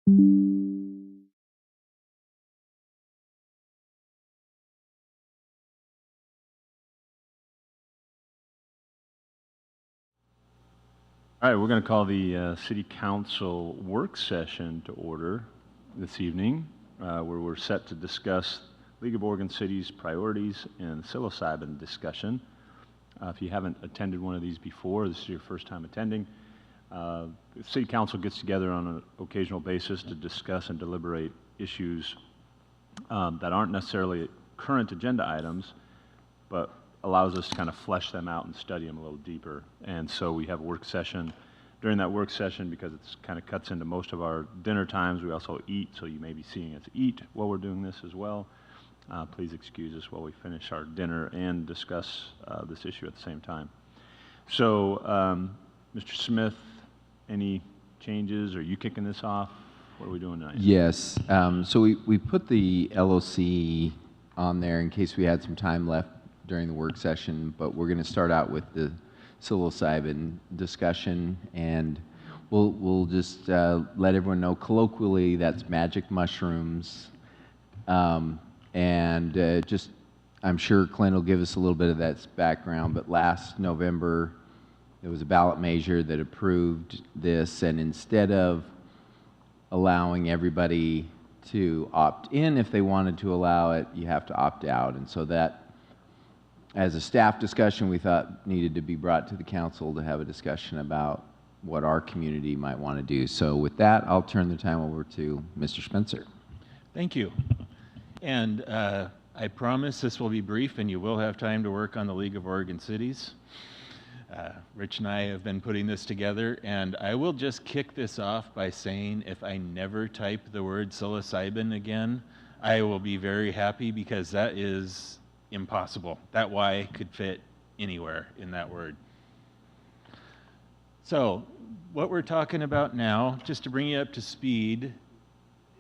All right, we're going to call the City Council work session to order this evening, where we're set to discuss League of Oregon Cities priorities and psilocybin discussion. If you haven't attended one of these before, this is your first time attending. The City Council gets together on an occasional basis to discuss and deliberate issues that aren't necessarily current agenda items, but allows us to kind of flesh them out and study them a little deeper. And so we have a work session. During that work session, because it kind of cuts into most of our dinner times, we also eat, so you may be seeing us eat while we're doing this as well. Please excuse us while we finish our dinner and discuss this issue at the same time. So, Mr. Smith, any changes? Are you kicking this off? What are we doing tonight? Yes. So we put the LOC on there in case we had some time left during the work session, but we're going to start out with the psilocybin discussion, and we'll just let everyone know colloquially that's magic mushrooms, and just I'm sure Clint will give us a little bit of that background, but last November there was a ballot measure that approved this, and instead of allowing everybody to opt in if they wanted to allow it, you have to opt out. And so that, as a staff discussion, we thought needed to be brought to the council to have a discussion about what our community might want to do. So with that, I'll turn the time over to Mr. Spencer. Thank you. And I promise this will be brief and you will have time to work on the League of Oregon Cities. Rich and I have been putting this together, and I will just kick this off by saying if I never type the word psilocybin again, I will be very happy, because that is impossible. That Y could fit anywhere in that word. So what we're talking about now, just to bring you up to speed,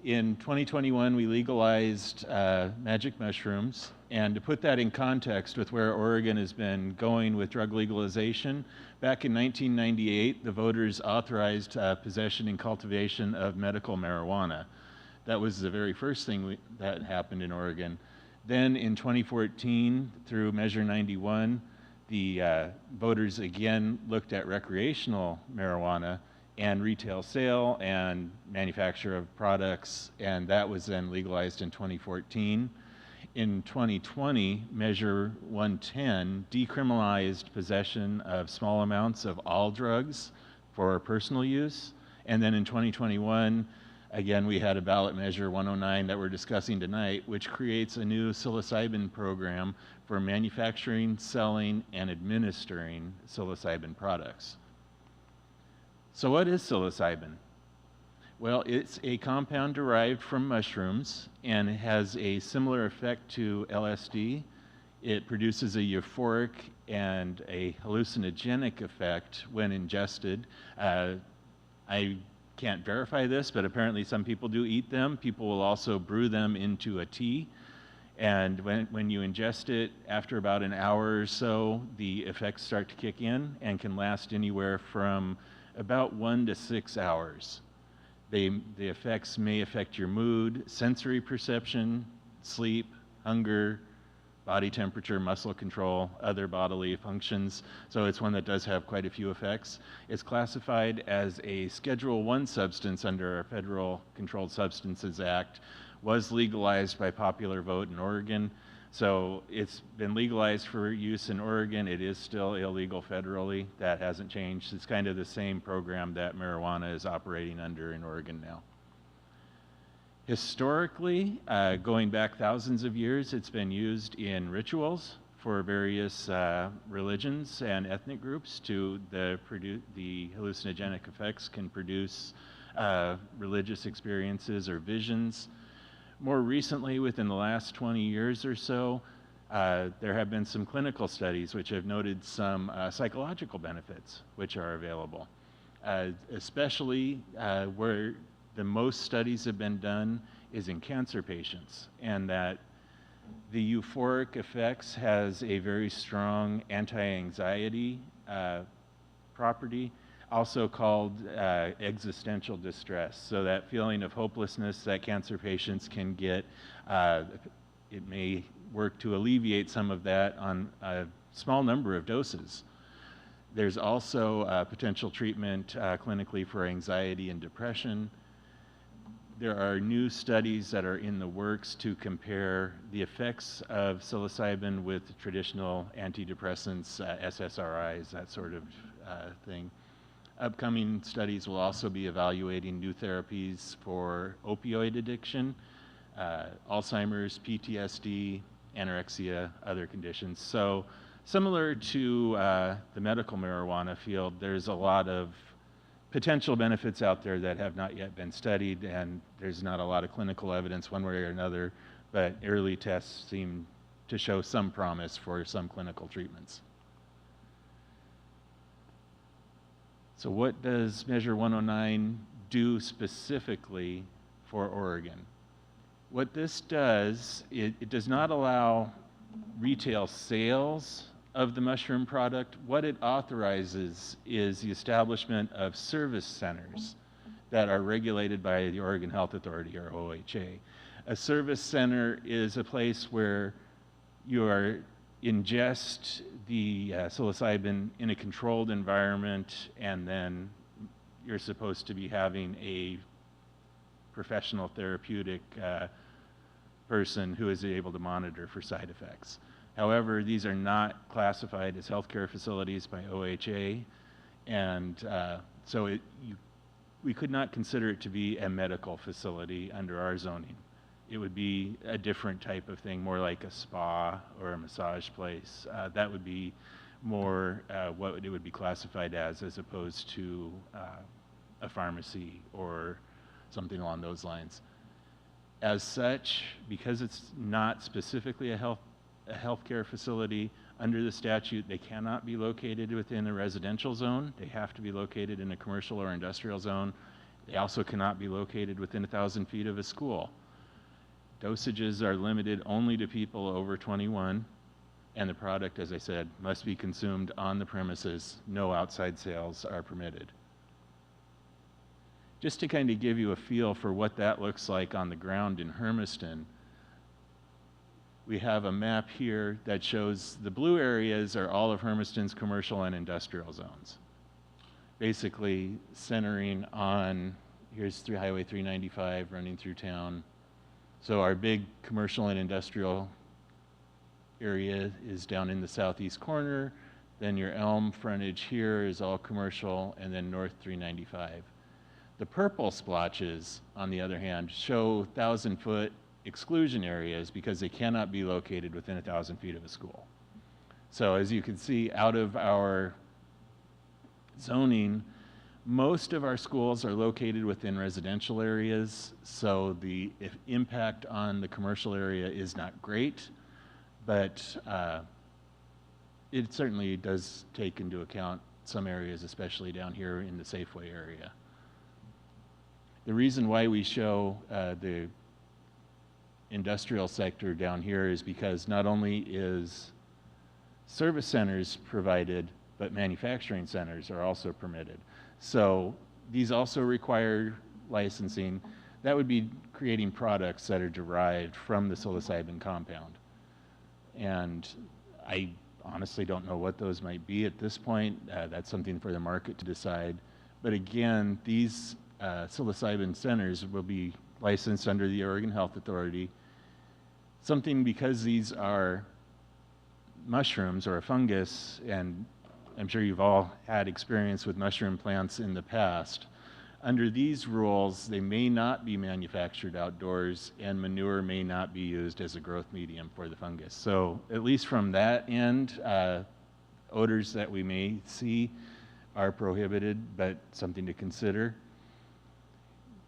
in 2021 we legalized magic mushrooms, and to put that in context with where Oregon has been going with drug legalization, back in 1998 the voters authorized possession and cultivation of medical marijuana. That was the very first thing that happened in Oregon. Then in 2014, through Measure 91, the voters again looked at recreational marijuana and retail sale and manufacture of products, and that was then legalized in 2014. In 2020, Measure 110 decriminalized possession of small amounts of all drugs for personal use. And then in 2021, again, we had a ballot measure 109 that we're discussing tonight, which creates a new psilocybin program for manufacturing, selling, and administering psilocybin products. So what is psilocybin? Well, it's a compound derived from mushrooms, and it has a similar effect to LSD. It produces a euphoric and a hallucinogenic effect when ingested. I can't verify this, but apparently some people do eat them. People will also brew them into a tea. And when you ingest it, after about an hour or so, the effects start to kick in and can last anywhere from about 1 to 6 hours. The effects may affect your mood, sensory perception, sleep, hunger, body temperature, muscle control, other bodily functions. So it's one that does have quite a few effects. It's classified as a Schedule I substance under our Federal Controlled Substances Act, was legalized by popular vote in Oregon. So it's been legalized for use in Oregon. It is still illegal federally. That hasn't changed. It's kind of the same program that marijuana is operating under in Oregon now. Historically, going back thousands of years, it's been used in rituals for various religions and ethnic groups. The hallucinogenic effects can produce religious experiences or visions. More recently, within the last 20 years or so, there have been some clinical studies which have noted some psychological benefits which are available, especially where the most studies have been done is in cancer patients, and that the euphoric effects has a very strong anti-anxiety property, also called existential distress. So that feeling of hopelessness that cancer patients can get, it may work to alleviate some of that on a small number of doses. There's also potential treatment clinically for anxiety and depression. There are new studies that are in the works to compare the effects of psilocybin with traditional antidepressants, SSRIs, that sort of thing. Upcoming studies will also be evaluating new therapies for opioid addiction, Alzheimer's, PTSD, anorexia, other conditions. So similar to the medical marijuana field, there's a lot of potential benefits out there that have not yet been studied, and there's not a lot of clinical evidence one way or another, but early tests seem to show some promise for some clinical treatments. So what does Measure 109 do specifically for Oregon? What this does, it does not allow retail sales of the mushroom product. What it authorizes is the establishment of service centers that are regulated by the Oregon Health Authority, or OHA. A service center is a place where you ingest the psilocybin in a controlled environment, and then you're supposed to be having a professional therapeutic person who is able to monitor for side effects. However, these are not classified as healthcare facilities by OHA, and so we could not consider it to be a medical facility under our zoning. It would be a different type of thing, more like a spa or a massage place. That would be more what it would be classified as opposed to a pharmacy or something along those lines. As such, because it's not specifically a healthcare facility, under the statute, they cannot be located within a residential zone. They have to be located in a commercial or industrial zone. They also cannot be located within 1,000 feet of a school. Dosages are limited only to people over 21, and the product, as I said, must be consumed on the premises. No outside sales are permitted. Just to kind of give you a feel for what that looks like on the ground in Hermiston, we have a map here that shows the blue areas are all of Hermiston's commercial and industrial zones. Basically centering on, here's Highway 395 running through town. So our big commercial and industrial area is down in the southeast corner. Then your Elm frontage here is all commercial, and then North 395. The purple splotches, on the other hand, show 1,000-foot exclusion areas because they cannot be located within 1,000 feet of a school. So as you can see, out of our zoning, most of our schools are located within residential areas, so the impact on the commercial area is not great, but it certainly does take into account some areas, especially down here in the Safeway area. The reason why we show the industrial sector down here is because not only is service centers provided, but manufacturing centers are also permitted. So these also require licensing. That would be creating products that are derived from the psilocybin compound. And I honestly don't know what those might be at this point. That's something for the market to decide. But again, these psilocybin centers will be licensed under the Oregon Health Authority. Something because these are mushrooms or a fungus, and I'm sure you've all had experience with mushroom plants in the past. Under these rules, they may not be manufactured outdoors, and manure may not be used as a growth medium for the fungus. So at least from that end, odors that we may see are prohibited, but something to consider.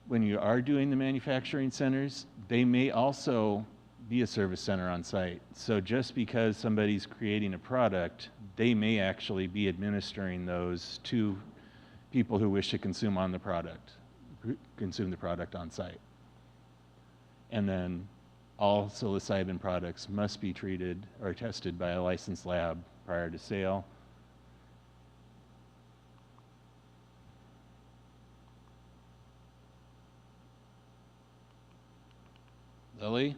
When you are doing the manufacturing centers, they may also be a service center on site. So just because somebody's creating a product, they may actually be administering those to people who wish to consume the product on site. And then all psilocybin products must be treated or tested by a licensed lab prior to sale. Lily?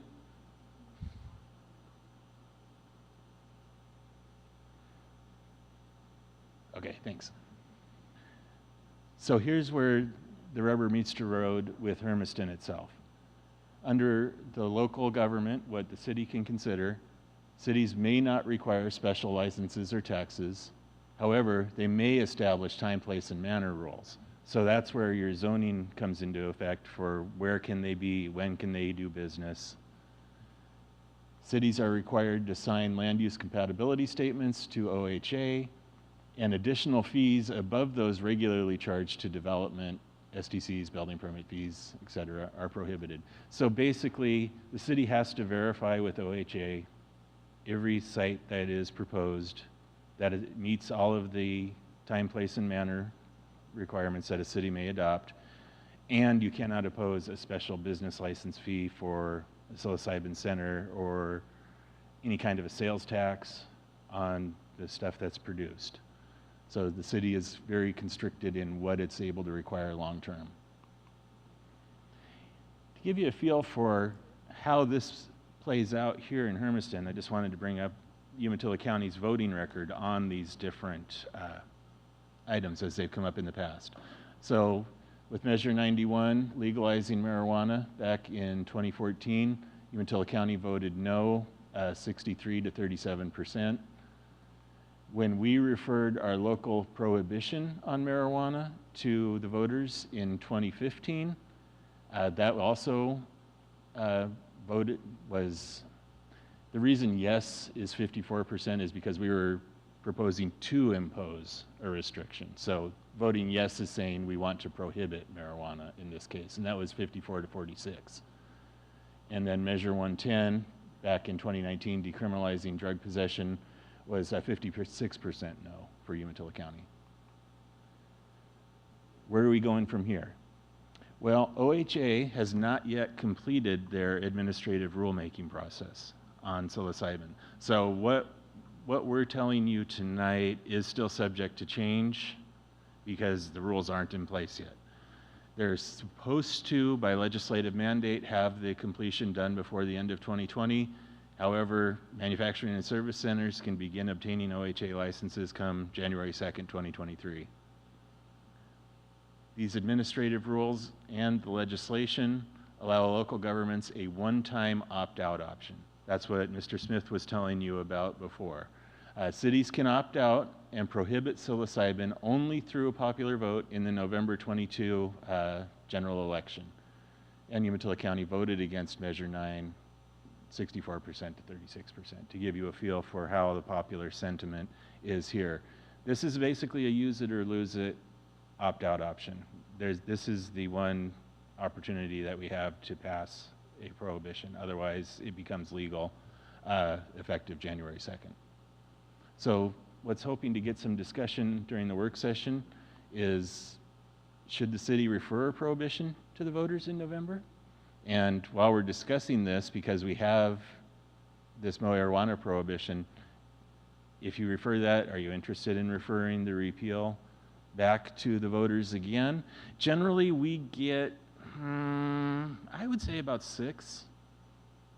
Okay, thanks. So here's where the rubber meets the road with Hermiston itself. Under the local government, what the city can consider, cities may not require special licenses or taxes. However, they may establish time, place, and manner rules. So that's where your zoning comes into effect for where can they be, when can they do business. Cities are required to sign land use compatibility statements to OHA, and additional fees above those regularly charged to development, SDCs, building permit fees, et cetera, are prohibited. So basically, the city has to verify with OHA every site that is proposed that it meets all of the time, place, and manner requirements that a city may adopt, and you cannot impose a special business license fee for a psilocybin center or any kind of a sales tax on the stuff that's produced. So the city is very constricted in what it's able to require long-term. To give you a feel for how this plays out here in Hermiston, I just wanted to bring up Umatilla County's voting record on these different items as they've come up in the past. So with Measure 91, legalizing marijuana back in 2014, Umatilla County voted no, 63 to 37%. When we referred our local prohibition on marijuana to the voters in 2015, that also voted was, the reason yes is 54% is because we were proposing to impose a restriction. So voting yes is saying we want to prohibit marijuana in this case, and that was 54 to 46. And then Measure 110, back in 2019, decriminalizing drug possession, was 56% no for Umatilla County. Where are we going from here? Well, OHA has not yet completed their administrative rulemaking process on psilocybin. So what we're telling you tonight is still subject to change because the rules aren't in place yet. They're supposed to, by legislative mandate, have the completion done before the end of 2020. However, manufacturing and service centers can begin obtaining OHA licenses come January 2nd, 2023. These administrative rules and the legislation allow local governments a one-time opt-out option. That's what Mr. Smith was telling you about before. Cities can opt out and prohibit psilocybin only through a popular vote in the November 22 general election. And Umatilla County voted against Measure 9, 64% to 36%, to give you a feel for how the popular sentiment is here. This is basically a use it or lose it opt-out option. This is the one opportunity that we have to pass a prohibition. Otherwise, it becomes legal effective January 2nd. So what's hoping to get some discussion during the work session is, should the city refer a prohibition to the voters in November? And while we're discussing this, because we have this marijuana prohibition, if you refer that, are you interested in referring the repeal back to the voters again? Generally, we get, I would say about 6.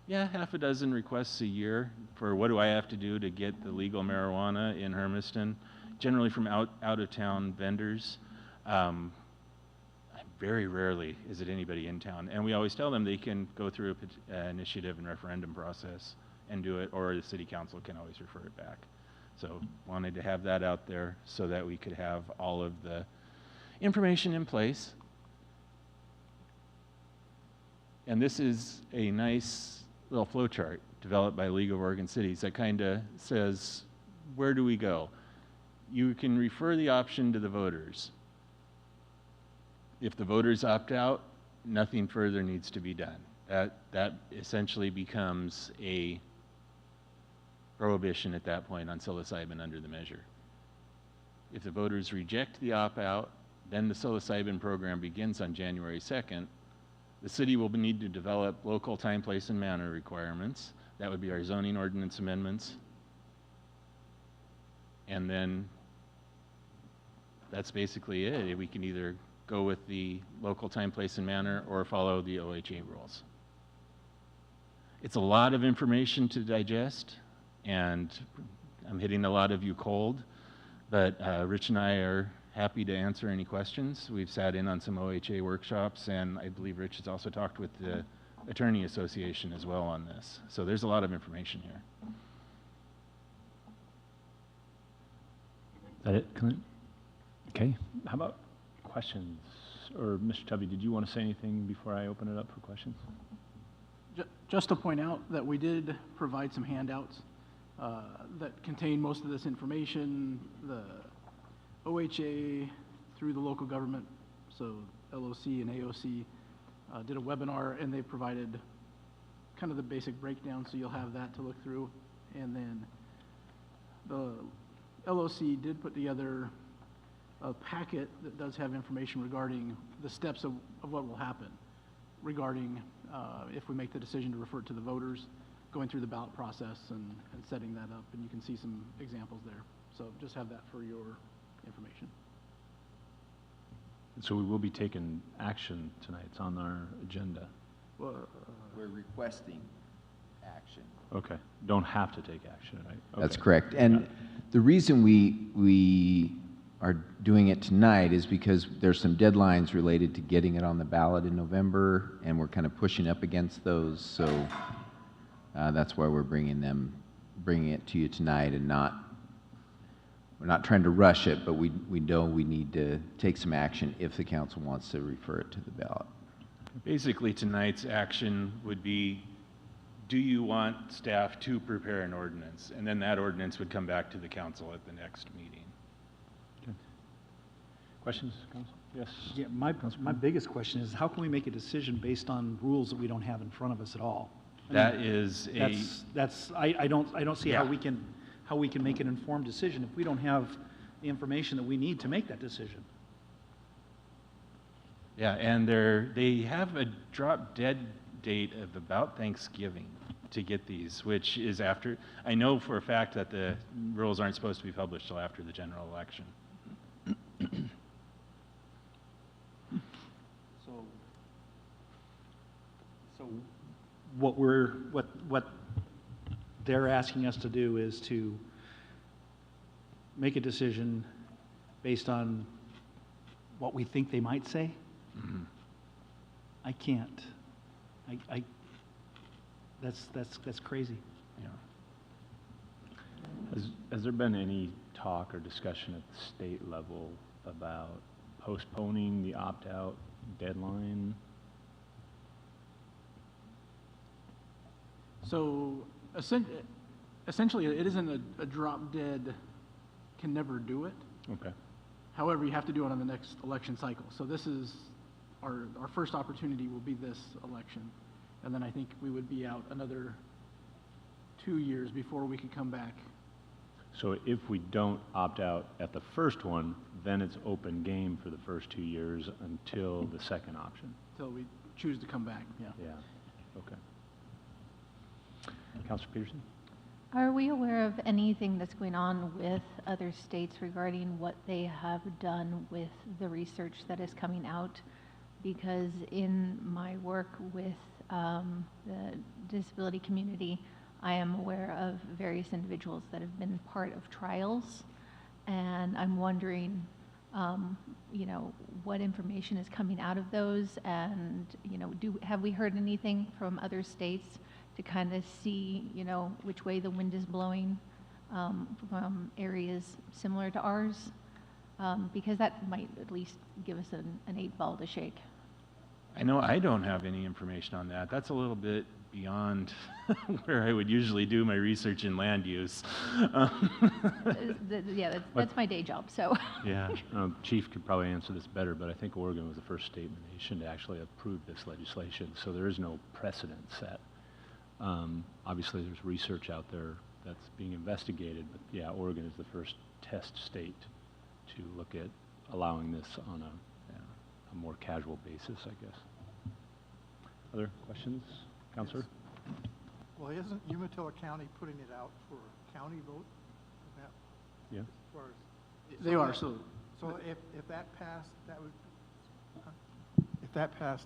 Yeah, half a dozen requests a year for what do I have to do to get the legal marijuana in Hermiston, generally from out-of-town vendors. Very rarely is it anybody in town. And we always tell them they can go through an initiative and referendum process and do it, or the city council can always refer it back. So wanted to have that out there so that we could have all of the information in place. And this is a nice little flow chart developed by League of Oregon Cities that kind of says, where do we go? You can refer the option to the voters. If the voters opt out, nothing further needs to be done. That essentially becomes a prohibition at that point on psilocybin under the measure. If the voters reject the opt-out, then the psilocybin program begins on January 2nd. The city will need to develop local time, place, and manner requirements. That would be our zoning ordinance amendments. And then that's basically it. We can either go with the local time, place, and manner or follow the OHA rules. It's a lot of information to digest, and I'm hitting a lot of you cold, but Rich and I are happy to answer any questions. We've sat in on some OHA workshops, and I believe Rich has also talked with the Attorney Association as well on this. So there's a lot of information here. Is that it, Clint? Okay, how about questions? Or Mr. Tubby, did you want to say anything before I open it up for questions? Just to point out that we did provide some handouts that contain most of this information, the OHA through the local government, so LOC and AOC, did a webinar, and they provided kind of the basic breakdown, so you'll have that to look through. And then the LOC did put together a packet that does have information regarding the steps of what will happen regarding if we make the decision to refer it to the voters, going through the ballot process and setting that up, and you can see some examples there. So just have that for your information. And so we will be taking action tonight. It's on our agenda. Well, We're requesting action. Okay, don't have to take action, right? That's Okay. correct. And the reason we are doing it tonight is because there's some deadlines related to getting it on the ballot in November, and we're kind of pushing up against those. So that's why we're bringing it to you tonight, and we're not trying to rush it, but we know we need to take some action if the council wants to refer it to the ballot. Basically, tonight's action would be, do you want staff to prepare an ordinance? And then that ordinance would come back to the council at the next meeting. Okay. Questions, council? Yes. Yeah, my biggest question is, how can we make a decision based on rules that we don't have in front of us at all? I That mean, is I don't see how Yeah. how we can make an informed decision if we don't have the information that we need to make that decision. Yeah, and they have a drop dead date of about Thanksgiving to get these, which is after, I know for a fact that the rules aren't supposed to be published till after the general election. So what they're asking us to do is to make a decision based on what we think they might say. Mhm. I can't. That's crazy. Yeah. Has there been any talk or discussion at the state level about postponing the opt-out deadline? So essentially, it isn't a drop dead, can never do it. Okay. However, you have to do it on the next election cycle. So this is, our first opportunity will be this election. And then I think we would be out another 2 years before we could come back. So if we don't opt out at the first one, then it's open game for the first 2 years until the second option? Until we choose to come back, yeah. Yeah, okay. Councilor Peterson? Are we aware of anything that's going on with other states regarding what they have done with the research that is coming out? Because in my work with the disability community, I am aware of various individuals that have been part of trials, and I'm wondering, what information is coming out of those, and have we heard anything from other states to kind of see, which way the wind is blowing from areas similar to ours? Because that might at least give us an 8-ball to shake. I know I don't have any information on that. That's a little bit beyond where I would usually do my research in land use. Yeah, that's my day job, so. Yeah. Chief could probably answer this better, but I think Oregon was the first state in the nation to actually approve this legislation, so there is no precedent set. Obviously, there's research out there that's being investigated, but yeah, Oregon is the first test state to look at allowing this on a more casual basis, I guess. Other questions, Councilor? Well, isn't Umatilla County putting it out for a county vote? Yeah. As far as, They are, so So if that passed,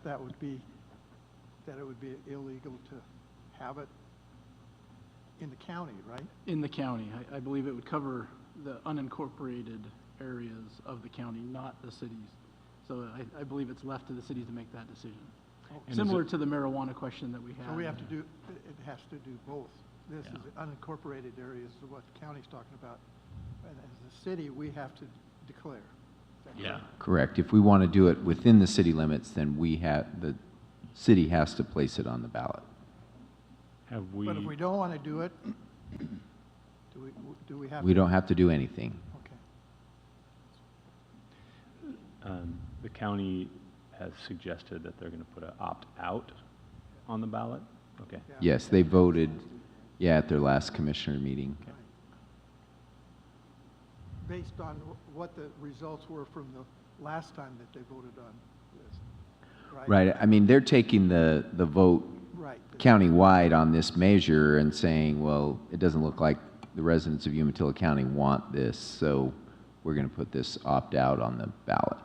that would be, that it would be illegal to have it in the county, right? In the county, I believe it would cover the unincorporated areas of the county, not the cities. So I believe it's left to the cities to make that decision. And Similar is it- to the marijuana question that we had. So we have to do, it has to do both. This is the unincorporated areas of what the county's talking about. And as a city, we have to declare. Is that Yeah. correct? Correct. If we want to do it within the city limits, then the city has to place it on the ballot. Have we? But if we don't want to do it, do we have to? We don't have to do anything. Okay. The county has suggested that they're going to put an opt-out on the ballot? Okay. Yeah. Yes, they voted, at their last commissioner meeting. Right. Based on what the results were from the last time that they voted on this, right? Right, I mean, they're taking the vote Right. countywide on this measure and saying, well, it doesn't look like the residents of Umatilla County want this, so we're going to put this opt-out on the ballot.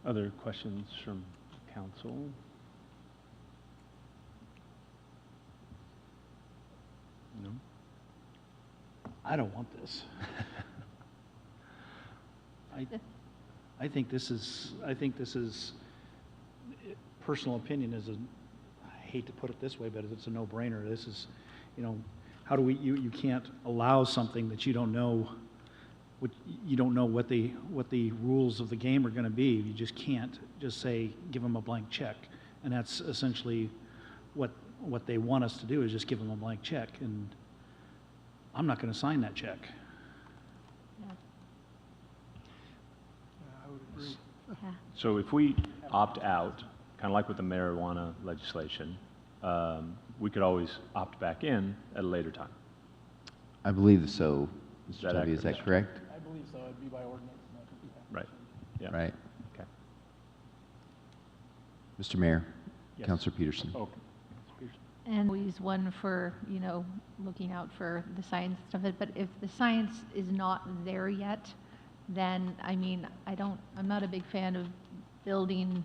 Other questions from council? No? I don't want this. I think this is, personal opinion is I hate to put it this way, but it's a no-brainer. This is, how do you can't allow something that you don't know, what the rules of the game are going to be. You just can't just say, give them a blank check. And that's essentially what they want us to do, is just give them a blank check. And I'm not going to sign that check. Yeah. I would agree. Yeah. So if we opt out, kind of like with the marijuana legislation, we could always opt back in at a later time. I believe so, Is Mr. that Tubby, is accurate? that correct? I believe so. It'd be by ordinance. And that could be Right. Yeah. Right. Okay. Mr. Mayor, Yes. Councilor Peterson. Okay. And always one for, looking out for the science stuff. But if the science is not there yet, then, I'm not a big fan of building,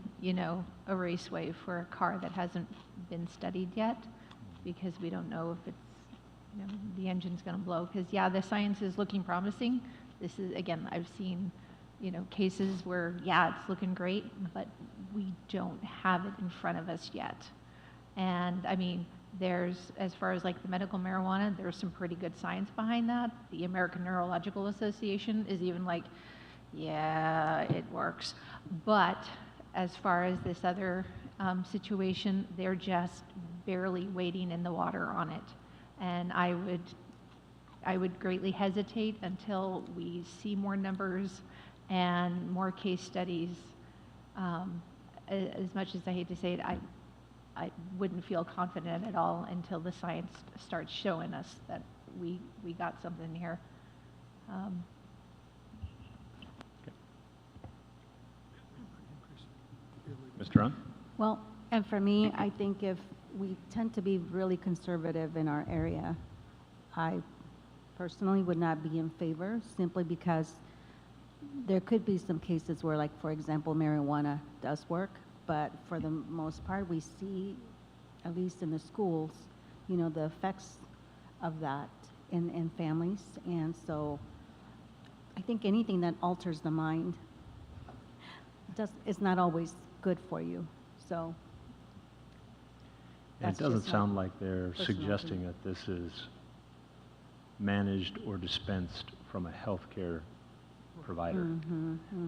a raceway for a car that hasn't been studied yet, because we don't know if it's, the engine's going to blow. Because, the science is looking promising. This is, again, I've seen, cases where, it's looking great, but we don't have it in front of us yet. And there's, as far as like the medical marijuana, there's some pretty good science behind that. The American Neurological Association is even like, yeah, it works. But as far as this other situation, they're just barely wading in the water on it. And I would greatly hesitate until we see more numbers and more case studies. As much as I hate to say it, I wouldn't feel confident at all until the science starts showing us that we got something here. Mr. Ron? Well, and for me, I think if we tend to be really conservative in our area, I personally would not be in favor, simply because there could be some cases where, like, for example, marijuana does work, but for the most part, we see, at least in the schools, the effects of that in families. And so I think anything that alters the mind is not always good for you. So It that's doesn't just my sound like they're personal suggesting opinion. that this is managed or dispensed from a healthcare provider.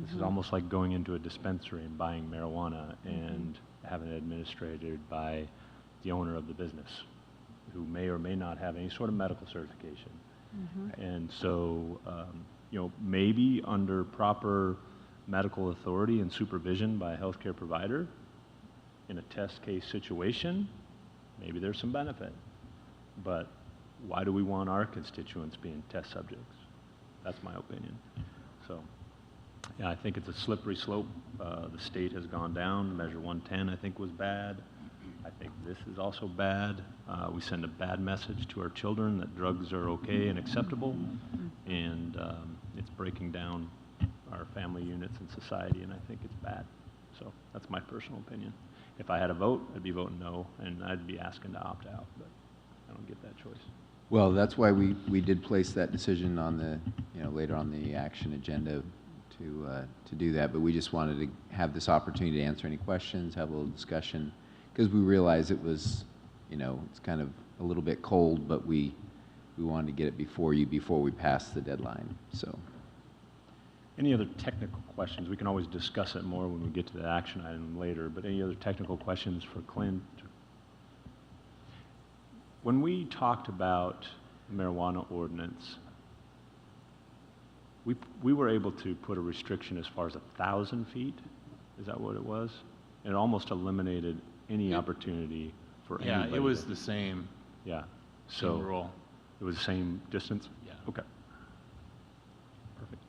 This is almost like going into a dispensary and buying marijuana and having it administered by the owner of the business, who may or may not have any sort of medical certification. And so, maybe under proper medical authority and supervision by a healthcare provider, in a test case situation, maybe there's some benefit. But why do we want our constituents being test subjects? That's my opinion. So, yeah, I think it's a slippery slope. The state has gone down. Measure 110, I think, was bad. I think this is also bad. We send a bad message to our children that drugs are okay and acceptable, and it's breaking down our family units in society, and I think it's bad. So that's my personal opinion. If I had a vote, I'd be voting no, and I'd be asking to opt out, but I don't get that choice. Well, that's why we did place that decision on the, later on the action agenda to do that, but we just wanted to have this opportunity to answer any questions, have a little discussion, because we realized it was, it's kind of a little bit cold, but we wanted to get it before we pass the deadline, so. Any other technical questions? We can always discuss it more when we get to the action item later, but any other technical questions for Clint? When we talked about the marijuana ordinance, we were able to put a restriction as far as 1,000 feet. Is that what it was? It almost eliminated any opportunity for anybody. Yeah, it was the same. Yeah. Same rule. It was the same distance? Yeah. Okay. Perfect.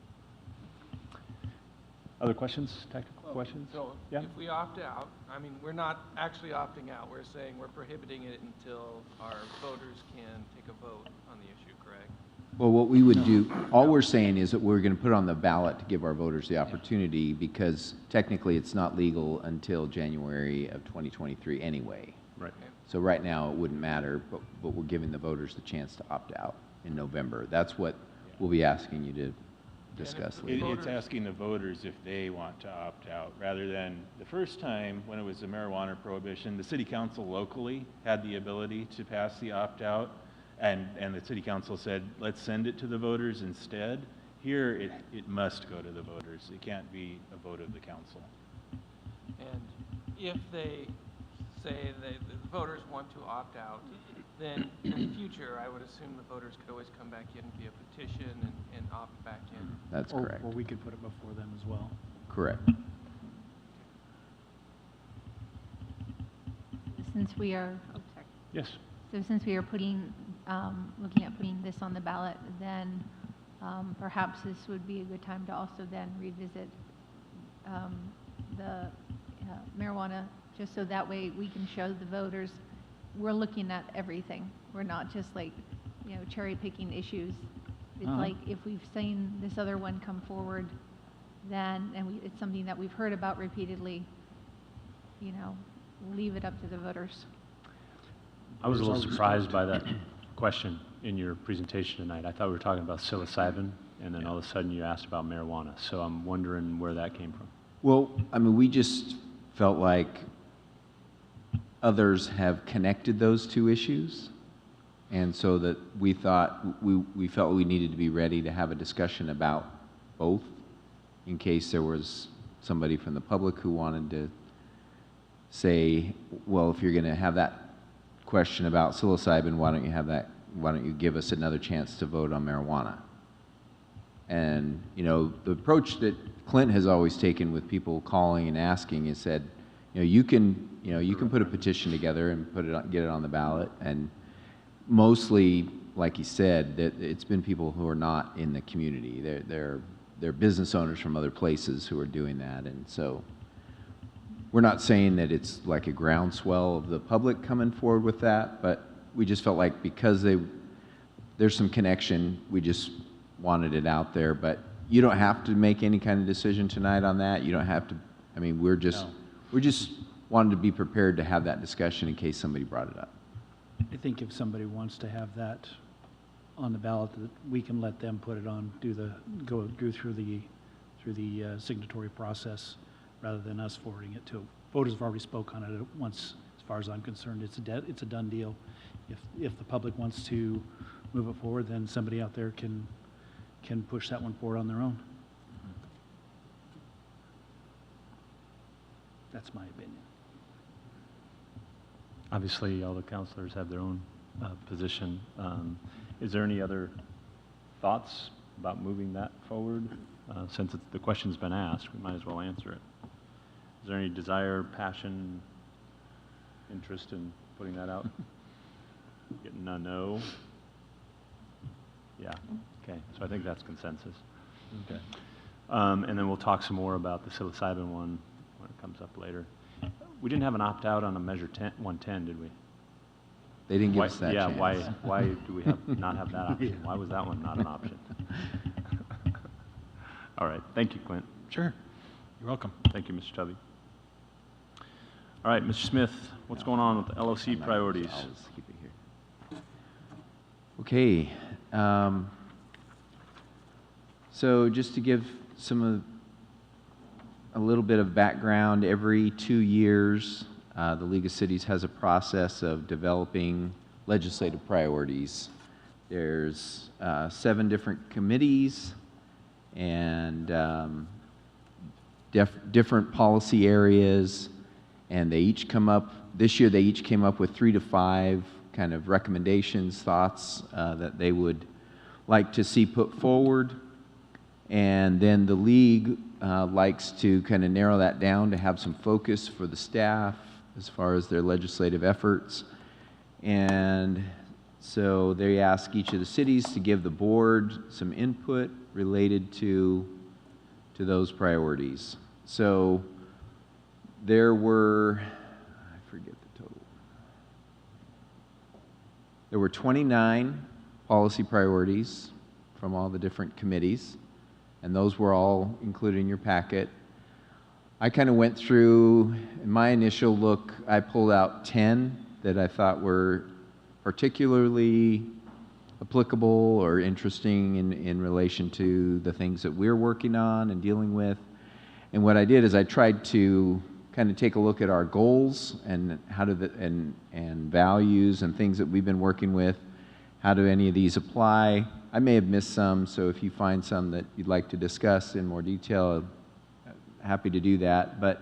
Other questions, technical questions? So Yeah? if we opt out, I mean, we're not actually opting out. We're saying we're prohibiting it until our voters can take a vote on the issue, correct? Well, what we would do, all we're saying is that we're going to put it on the ballot to give our voters the opportunity, because technically it's not legal until January of 2023 anyway. Right. So right now, it wouldn't matter, but we're giving the voters the chance to opt out in November. That's what we'll be asking you to discuss later. It's asking the voters if they want to opt out, rather than the first time when it was a marijuana prohibition, the city council locally had the ability to pass the opt-out, and the city council said, let's send it to the voters instead. Here, it must go to the voters. It can't be a vote of the council. And if they say the voters want to opt out, then in the future, I would assume the voters could always come back in via petition and opt back in. That's correct. Or we could put it before them as well. Correct. Since we are, oh, sorry. Yes. So since we are looking at putting this on the ballot, then perhaps this would be a good time to also then revisit the marijuana, just so that way we can show the voters we're looking at everything. We're not just like, cherry picking issues. It's like if we've seen this other one come forward, then, and it's something that we've heard about repeatedly, leave it up to the voters. I was a little surprised by that question in your presentation tonight. I thought we were talking about psilocybin, and then all of a sudden you asked about marijuana. So I'm wondering where that came from. Well, I mean, we just felt like others have connected those two issues, and so that we thought, we felt we needed to be ready to have a discussion about both, in case there was somebody from the public who wanted to say, well, if you're going to have that question about psilocybin, why don't you give us another chance to vote on marijuana? And, the approach that Clint has always taken with people calling and asking is said, you can put a petition together and get it on the ballot, and mostly, like he said, that it's been people who are not in the community. They're business owners from other places who are doing that, and so we're not saying that it's like a groundswell of the public coming forward with that, but we just felt like because there's some connection, we just wanted it out there. But you don't have to make any kind of decision tonight on that. You don't have to. I mean, we're just wanted to be prepared to have that discussion in case somebody brought it up. I think if somebody wants to have that on the ballot, that we can let them put it on, go through the signatory process, rather than us forwarding it to. Voters have already spoke on it once. As far as I'm concerned, it's a done deal. If the public wants to move it forward, then somebody out there can push that one forward on their own. That's my opinion. Obviously, all the counselors have their own position. Is there any other thoughts about moving that forward? Since the question's been asked, we might as well answer it. Is there any desire, passion, interest in putting that out? Getting a no? Yeah, okay, so I think that's consensus. Okay. And then we'll talk some more about the psilocybin one when it comes up later. We didn't have an opt-out on a Measure 110, did we? They didn't give us that chance. Why do we not have that option? Why was that one not an option? All right, thank you, Clint. Sure. You're welcome. Thank you, Mr. Tubby. All right, Mr. Smith, what's going on with the LOC priorities? I'll just keep it here. Okay. So just to give a little bit of background, every 2 years, the League of Cities has a process of developing legislative priorities. There's 7 different committees and different policy areas, and they each come up, this year they each came up with 3 to 5 kind of recommendations, thoughts that they would like to see put forward. And then the League likes to kind of narrow that down to have some focus for the staff as far as their legislative efforts. And so they ask each of the cities to give the board some input related to those priorities. So there were, I forget the total, there were 29 policy priorities from all the different committees, and those were all included in your packet. I kind of went through, in my initial look, I pulled out 10 that I thought were particularly applicable or interesting in relation to the things that we're working on and dealing with. And what I did is I tried to kind of take a look at our goals and how do and values and things that we've been working with. How do any of these apply? I may have missed some, so if you find some that you'd like to discuss in more detail, I'm happy to do that. But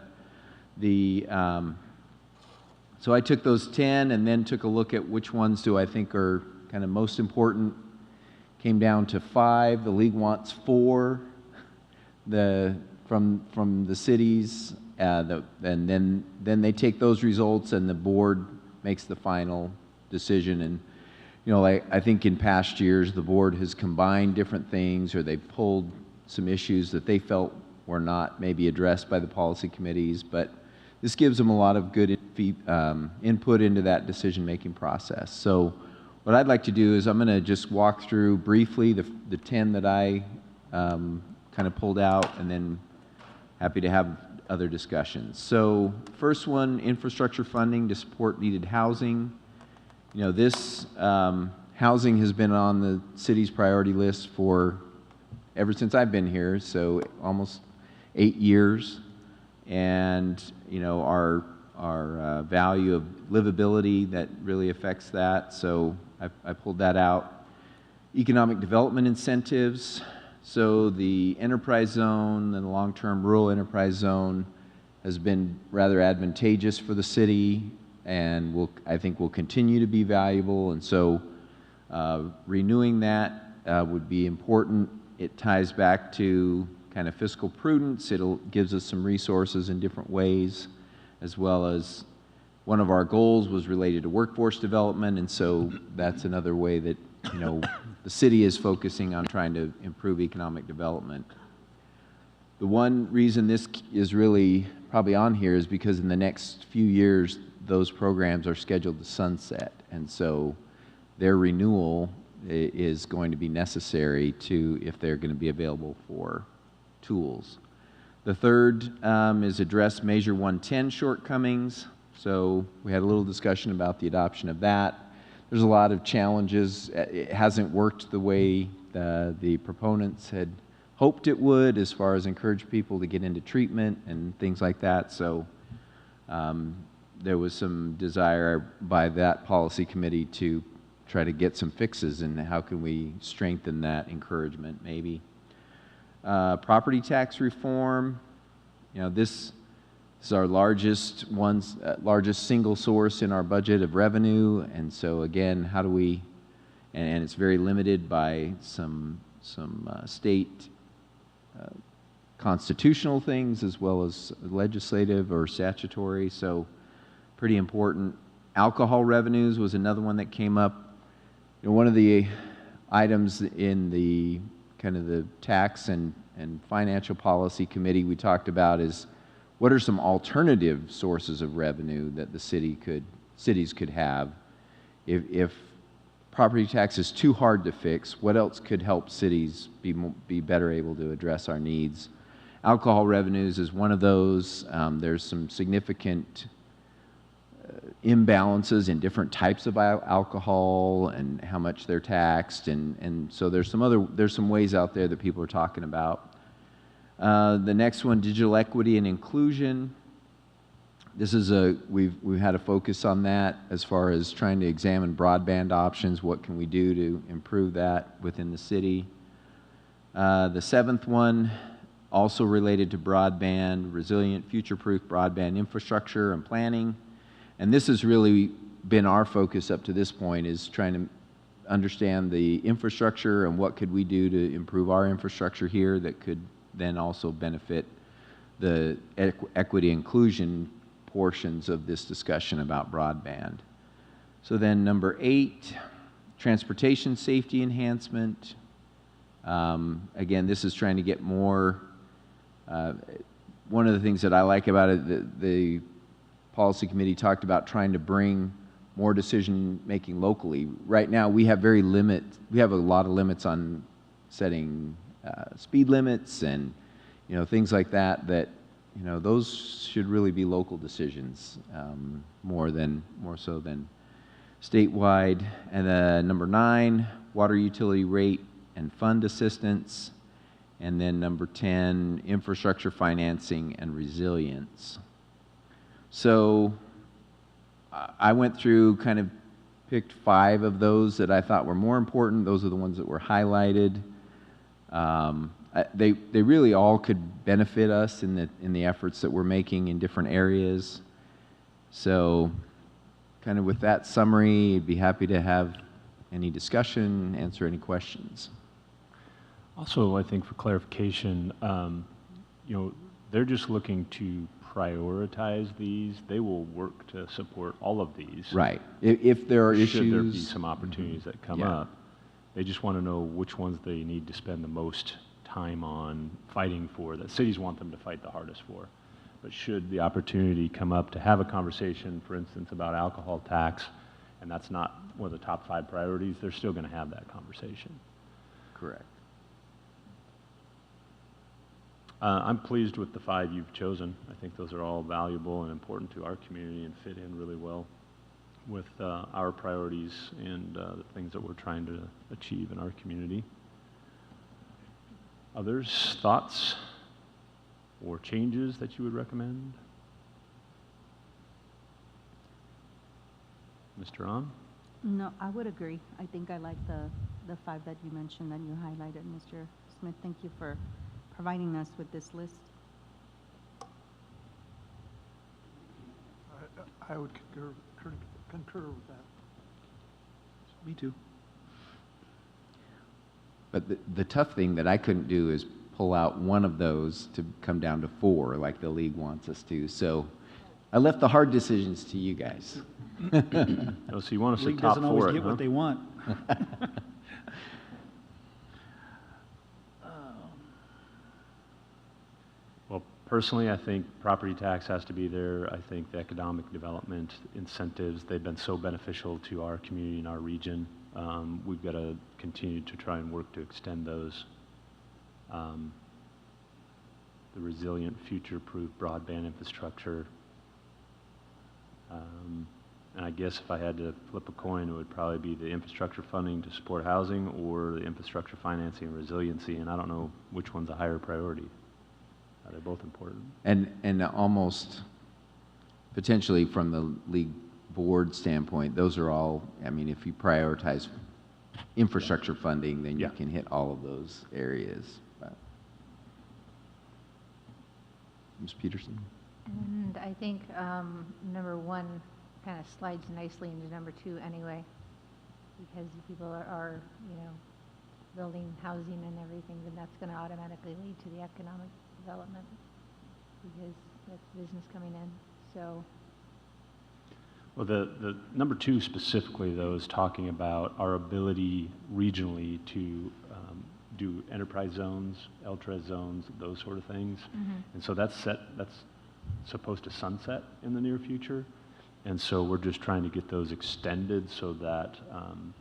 so I took those 10 and then took a look at which ones do I think are kind of most important. Came down to 5. The League wants 4. From the cities, and then they take those results and the board makes the final decision. And I think in past years the board has combined different things, or they pulled some issues that they felt were not maybe addressed by the policy committees, but this gives them a lot of good input into that decision-making process. So what I'd like to do is I'm going to just walk through briefly the 10 that I kind of pulled out, and then happy to have other discussions. So first one, infrastructure funding to support needed housing. This housing has been on the city's priority list for ever since I've been here, so almost 8 years. And our value of livability, that really affects that, so I pulled that out. Economic development incentives. So the enterprise zone and the long-term rural enterprise zone has been rather advantageous for the city, and I think will continue to be valuable. And so renewing that would be important. It ties back to kind of fiscal prudence. Gives us some resources in different ways, as well as one of our goals was related to workforce development, and so that's another way that the city is focusing on trying to improve economic development. The one reason this is really probably on here is because in the next few years, those programs are scheduled to sunset, and so their renewal is going to be necessary if they're going to be available for tools. The third is address Measure 110 shortcomings. So we had a little discussion about the adoption of that. There's a lot of challenges. It hasn't worked the way the proponents had hoped it would, as far as encourage people to get into treatment and things like that. So there was some desire by that policy committee to try to get some fixes, and how can we strengthen that encouragement maybe. Property tax reform. This is our largest single source in our budget of revenue, and so again, how do we, and it's very limited by some state constitutional things as well as legislative or statutory, so pretty important. Alcohol revenues was another one that came up. One of the items in the kind of the tax and financial policy committee we talked about is what are some alternative sources of revenue that the cities could have if property tax is too hard to fix. What else could help cities be better able to address our needs? Alcohol revenues is one of those. There's some significant imbalances in different types of alcohol and how much they're taxed, and so there's some ways out there that people are talking about. The next one, digital equity and inclusion. This is we've had a focus on that as far as trying to examine broadband options. What can we do to improve that within the city? The seventh one, also related to broadband, resilient, future-proof broadband infrastructure and planning. And this has really been our focus up to this point, is trying to understand the infrastructure and what could we do to improve our infrastructure here that could then also benefit the equity inclusion portions of this discussion about broadband. So then number 8, transportation safety enhancement. Again, this is trying to get more, one of the things that I like about it, the policy committee talked about trying to bring more decision making locally. Right now we have a lot of limits on setting speed limits and things like that those should really be local decisions more so than statewide. And number 9, water utility rate and fund assistance. And then number 10, infrastructure financing and resilience. So I went through, kind of picked 5 of those that I thought were more important. Those are the ones that were highlighted. They really all could benefit us in the efforts that we're making in different areas. So kind of with that summary, I'd be happy to have any discussion, answer any questions. Also, I think for clarification, they're just looking to prioritize these. They will work to support all of these. Right. If there are issues. Should there be some opportunities that come up, they just want to know which ones they need to spend the most time on fighting for, that cities want them to fight the hardest for. But should the opportunity come up to have a conversation, for instance, about alcohol tax, and that's not one of the top 5 priorities, they're still going to have that conversation. Correct. I'm pleased with the 5 you've chosen. I think those are all valuable and important to our community and fit in really well with our priorities and the things that we're trying to achieve in our community. Others, thoughts or changes that you would recommend? Mr. On? No, I would agree. I think I like the 5 that you mentioned and you highlighted, Mr. Smith. Thank you for providing us with this list. I would concur with that. Me too. But the tough thing that I couldn't do is pull out one of those to come down to 4 like the league wants us to. So I left the hard decisions to you guys. Oh, so you want us to League top doesn't 4 always it, get huh? what they want. Well, personally, I think property tax has to be there. I think the economic development incentives, they've been so beneficial to our community and our region. We've got to continue to try and work to extend those. The resilient, future-proof broadband infrastructure. And I guess if I had to flip a coin, it would probably be the infrastructure funding to support housing or the infrastructure financing and resiliency, and I don't know which one's a higher priority. They're both important. And almost potentially from the league board standpoint, those are all, I mean, if you prioritize infrastructure funding, then you can hit all of those areas. But. Ms. Peterson? And I think number 1 kind of slides nicely into number 2 anyway, because people are building housing and everything, then that's going to automatically lead to the economic development because that's business coming in. So. Well, the number 2 specifically, though, is talking about our ability regionally to do enterprise zones, LTRES zones, those sort of things. Mm-hmm. And so that's supposed to sunset in the near future. And so we're just trying to get those extended so that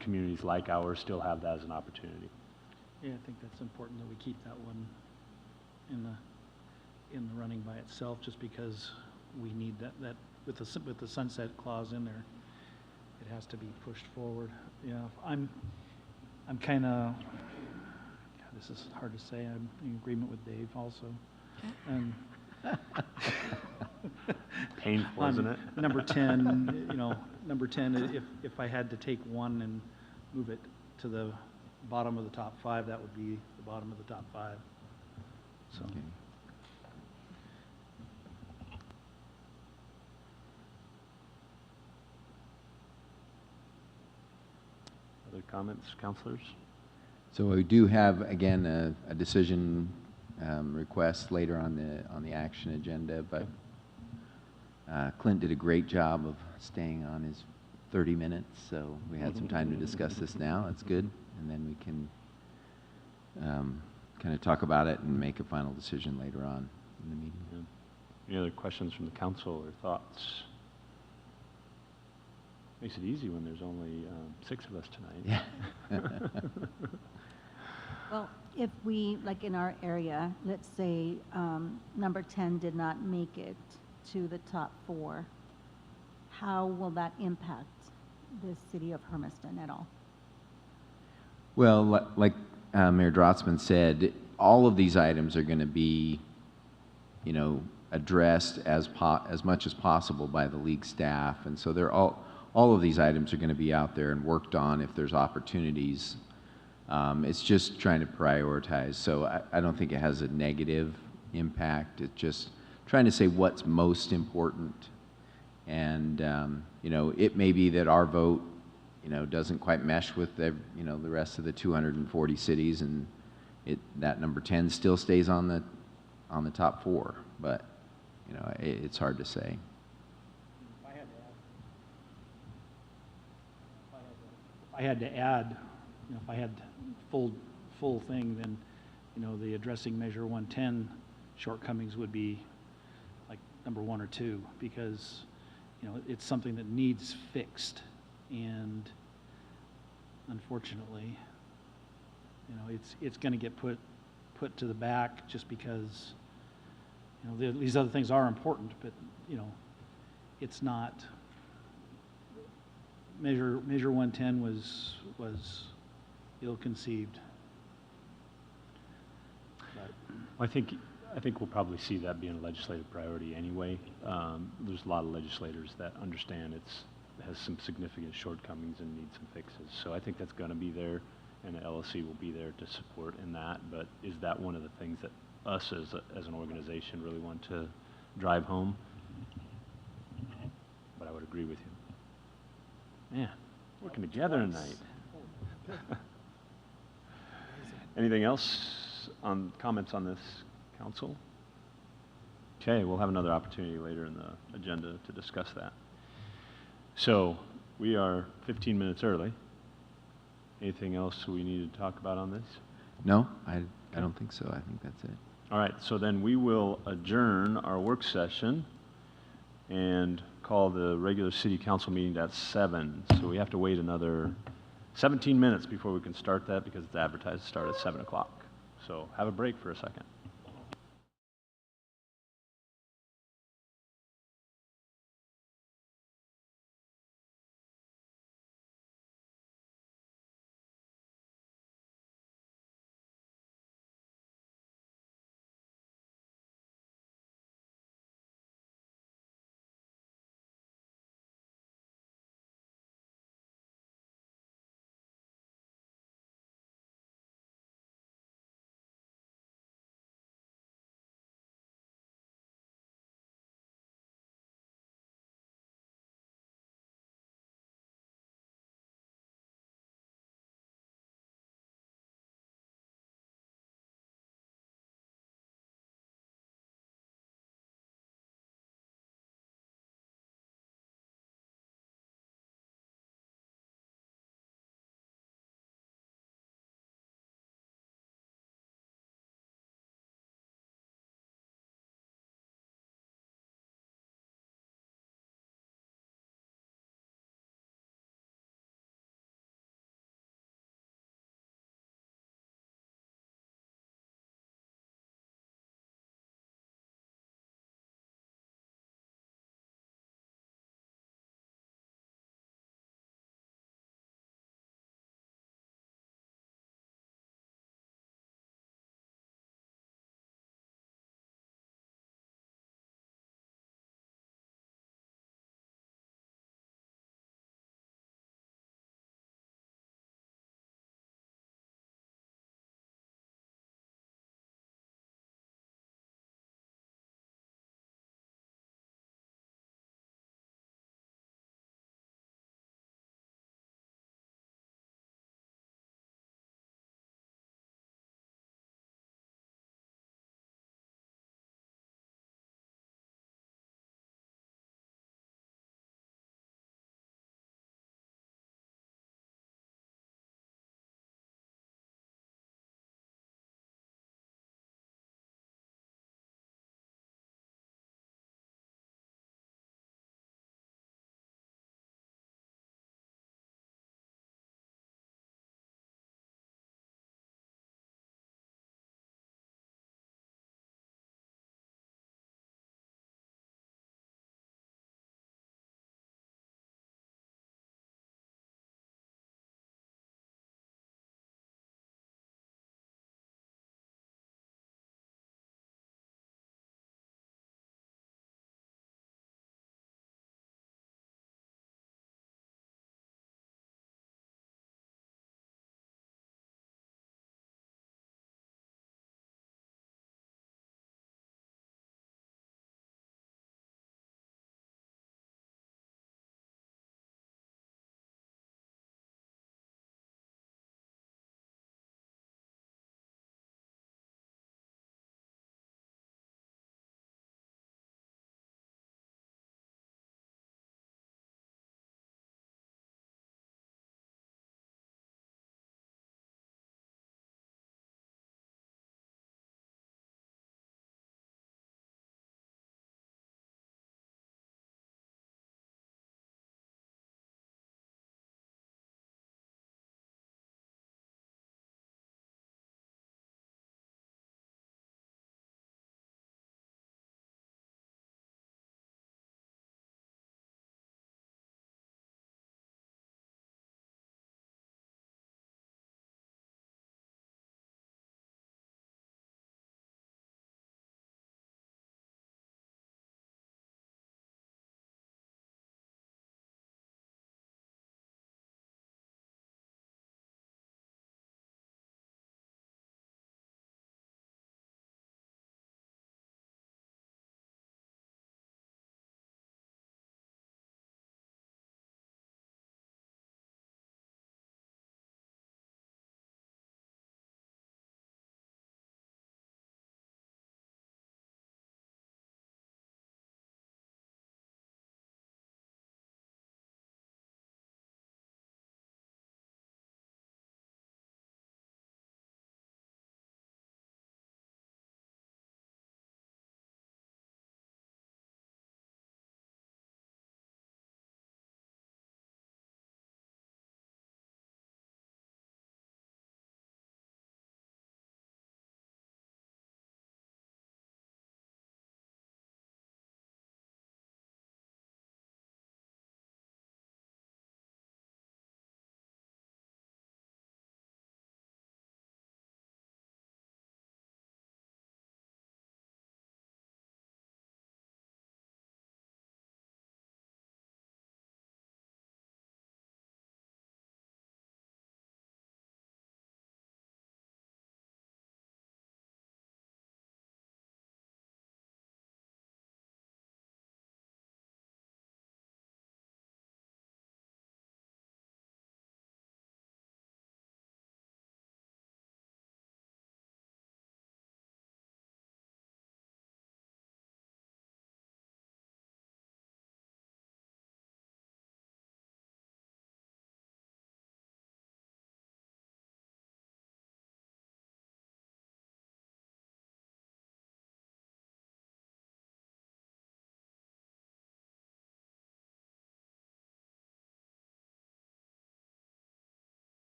communities like ours still have that as an opportunity. Yeah, I think that's important that we keep that one in the running by itself, just because we need that with the sunset clause in there, it has to be pushed forward. Yeah, I'm kind of, this is hard to say, I'm in agreement with Dave also. Painful, isn't it? Number 10, number 10, if I had to take one and move it to the bottom of the top 5, that would be the bottom of the top 5. So. Okay. Other comments, counselors? So we do have, again, a decision request later on the action agenda, but Clint did a great job of staying on his 30 minutes, so we had some time to discuss this now. That's good. And then we can kind of talk about it and make a final decision later on in the meeting. Yeah. Any other questions from the council or thoughts? Makes it easy when there's only 6 of us tonight. Yeah. Well, if we, like in our area, let's say number 10 did not make it to the top 4, how will that impact the city of Hermiston at all? Well, like Mayor Drotzman said, all of these items are going to be, addressed as much as possible by the league staff, and so they're all of these items are going to be out there and worked on if there's opportunities. It's just trying to prioritize, so I don't think it has a negative impact. It's just trying to say what's most important, and it may be that our vote doesn't quite mesh with the rest of the 240 cities, and that number 10 still stays on the top 4, but it's hard to say. If I had to add, if I had full thing, then the addressing measure 110 shortcomings would be like number 1 or 2, because it's something that needs fixed, and unfortunately it's going to get put to the back just because these other things are important, but it's not. Measure 110 was ill-conceived. I think we'll probably see that being a legislative priority anyway. There's a lot of legislators that understand it has some significant shortcomings and needs some fixes. So I think that's going to be there, and the LSC will be there to support in that. But is that one of the things that us as an organization really want to drive home? But I would agree with you. Man, working together tonight. Anything else on comments on this, council? Okay, we'll have another opportunity later in the agenda to discuss that. So we are 15 minutes early. Anything else we need to talk about on this? No, I don't think so. I think that's it. All right, so then we will adjourn our work session and call the regular city council meeting at 7. So we have to wait another 17 minutes before we can start that because it's advertised to start at 7 o'clock. So have a break for a second.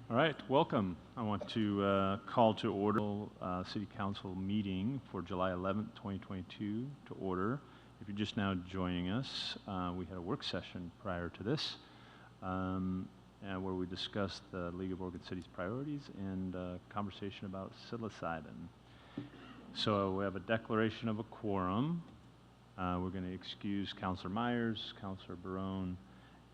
All right, welcome. I want to call to order City Council meeting for July 11th, 2022 to order. If you're just now joining us, we had a work session prior to this where we discussed the League of Oregon Cities priorities and conversation about psilocybin. So we have a declaration of a quorum. We're going to excuse Councilor Myers, Councilor Barone,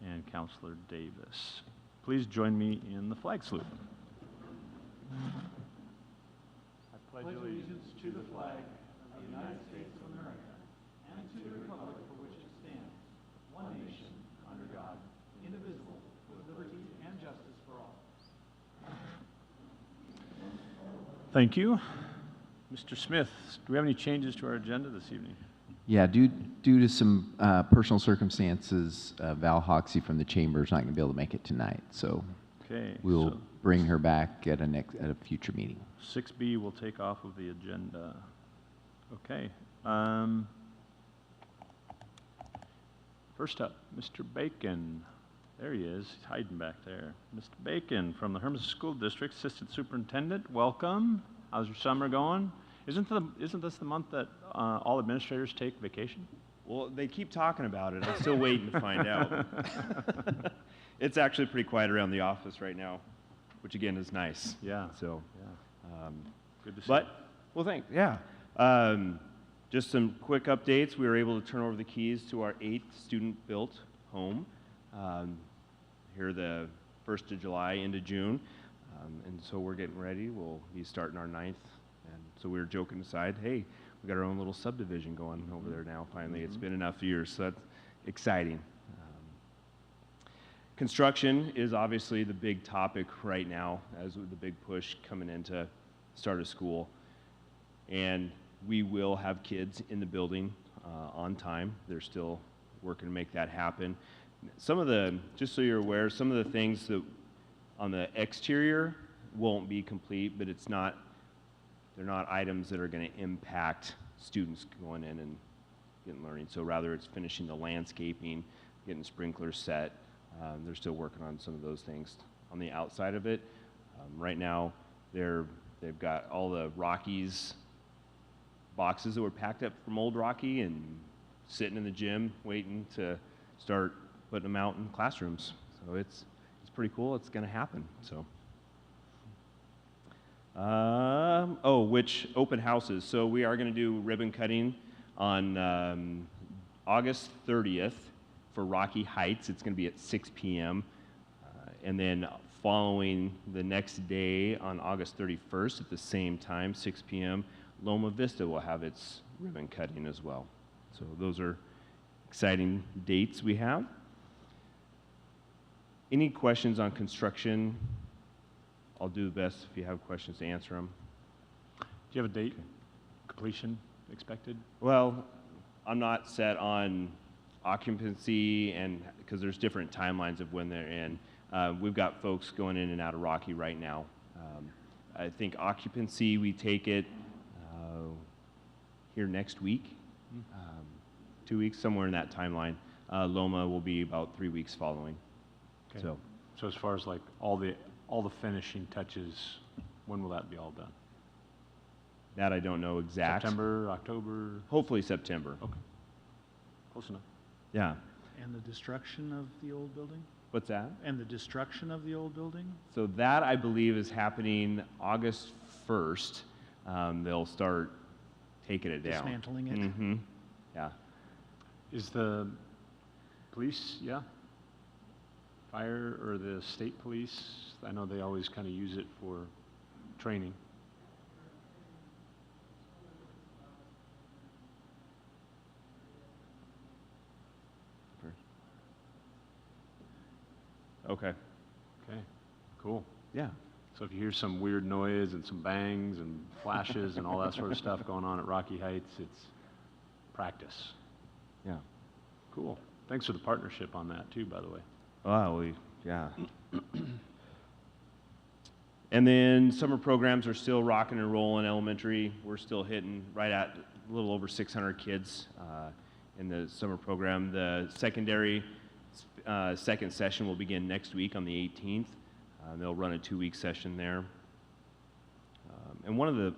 and Councilor Davis. Please join me in the flag salute. I pledge allegiance to the flag of the United States of America and to the republic for which it stands, one nation, under God, indivisible, with liberty and justice for all. Thank you. Mr. Smith, do we have any changes to our agenda this evening? Yeah, due to some personal circumstances, Val Hoxie from the Chamber is not going to be able to make it tonight, so Okay. we'll so bring her back at a future meeting. 6B will take off of the agenda. Okay. First up, Mr. Bacon. There he is. He's hiding back there. Mr. Bacon from the Hermiston School District, Assistant Superintendent. Welcome. How's your summer going? Isn't this the month that all administrators take vacation? Well, they keep talking about it. I'm still waiting to find out. It's actually pretty quiet around the office right now, which again is nice. Yeah. So, Yeah. Good to see. but well, thanks. Yeah. Just some quick updates. We were able to turn over the keys to our 8th student-built home here the 1st of July into June, and so we're getting ready. We'll be starting our 9th. And so we were joking aside, hey, we got our own little subdivision going over there now, finally. It's been enough years, so that's exciting. Construction is obviously the big topic right now, as with the big push coming into start of school. And we will have kids in the building on time. They're still working to make that happen. Some of the, just so you're aware, some of the things that on the exterior won't be complete, but they're not items that are going to impact students going in and getting learning. So rather it's finishing the landscaping, getting sprinklers set. They're still working on some of those things on the outside of it. Right now they've got all the Rockies boxes that were packed up from old Rocky and sitting in the gym waiting to start putting them out in classrooms. So it's pretty cool. It's going to happen. So. Which open houses. So we are going to do ribbon cutting on August 30th for Rocky Heights. It's going to be at 6 p.m. And then following the next day on August 31st at the same time, 6 p.m., Loma Vista will have its ribbon cutting as well. So those are exciting dates we have. Any questions on construction? I'll do the best if you have questions to answer them. Do you have a date completion expected? Well, I'm not set on occupancy and because there's different timelines of when they're in. We've got folks going in and out of Rocky right now. I think occupancy, we take it here next week, 2 weeks, somewhere in that timeline. Loma will be about 3 weeks following. Okay. So as far as like all the finishing touches, when will that be all done? That I don't know exact. September, October? Hopefully September. Okay. Close enough. Yeah. And the destruction of the old building? What's that? And the destruction of the old building? So that, I believe, is happening August 1st. They'll start taking it down. Dismantling it? Mm-hmm. Yeah. Is the police, fire, or the state police, I know they always kind of use it for training. Okay. Okay, cool. Yeah. So if you hear some weird noise and some bangs and flashes and all that sort of stuff going on at Rocky Heights, it's practice. Yeah. Cool. Thanks for the partnership on that too, by the way. Oh, yeah. And then summer programs are still rocking and rolling. Elementary, we're still hitting right at a little over 600 kids in the summer program. The secondary second session will begin next week on the 18th. They'll run a 2-week session there. And one of the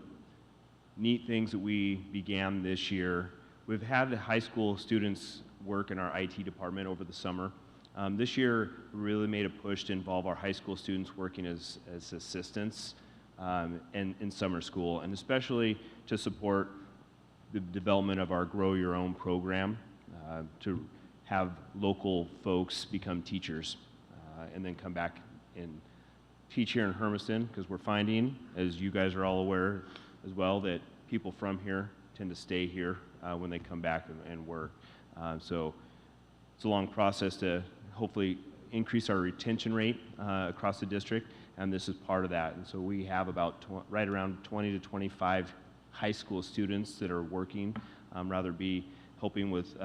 neat things that we began this year, we've had high school students work in our IT department over the summer. This year, we really made a push to involve our high school students working as assistants in summer school, and especially to support the development of our Grow Your Own program, to have local folks become teachers, and then come back and teach here in Hermiston, because we're finding, as you guys are all aware as well, that people from here tend to stay here when they come back and work. So it's a long process to hopefully increase our retention rate across the district, and this is part of that. And so we have about right around 20 to 25 high school students that are working, rather be helping with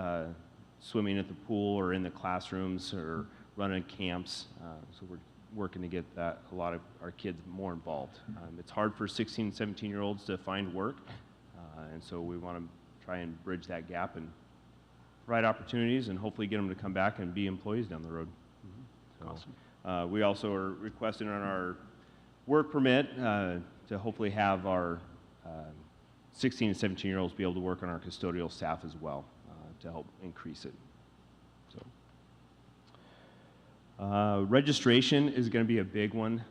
swimming at the pool or in the classrooms or running camps. So we're working to get a lot of our kids more involved. It's hard for 16 and 17-year-olds to find work, and so we want to try and bridge that gap and provide opportunities and hopefully get them to come back and be employees down the road. So, Awesome. we also are requesting on our work permit to hopefully have our 16 and 17-year-olds be able to work on our custodial staff as well, to help increase it. So, registration is going to be a big one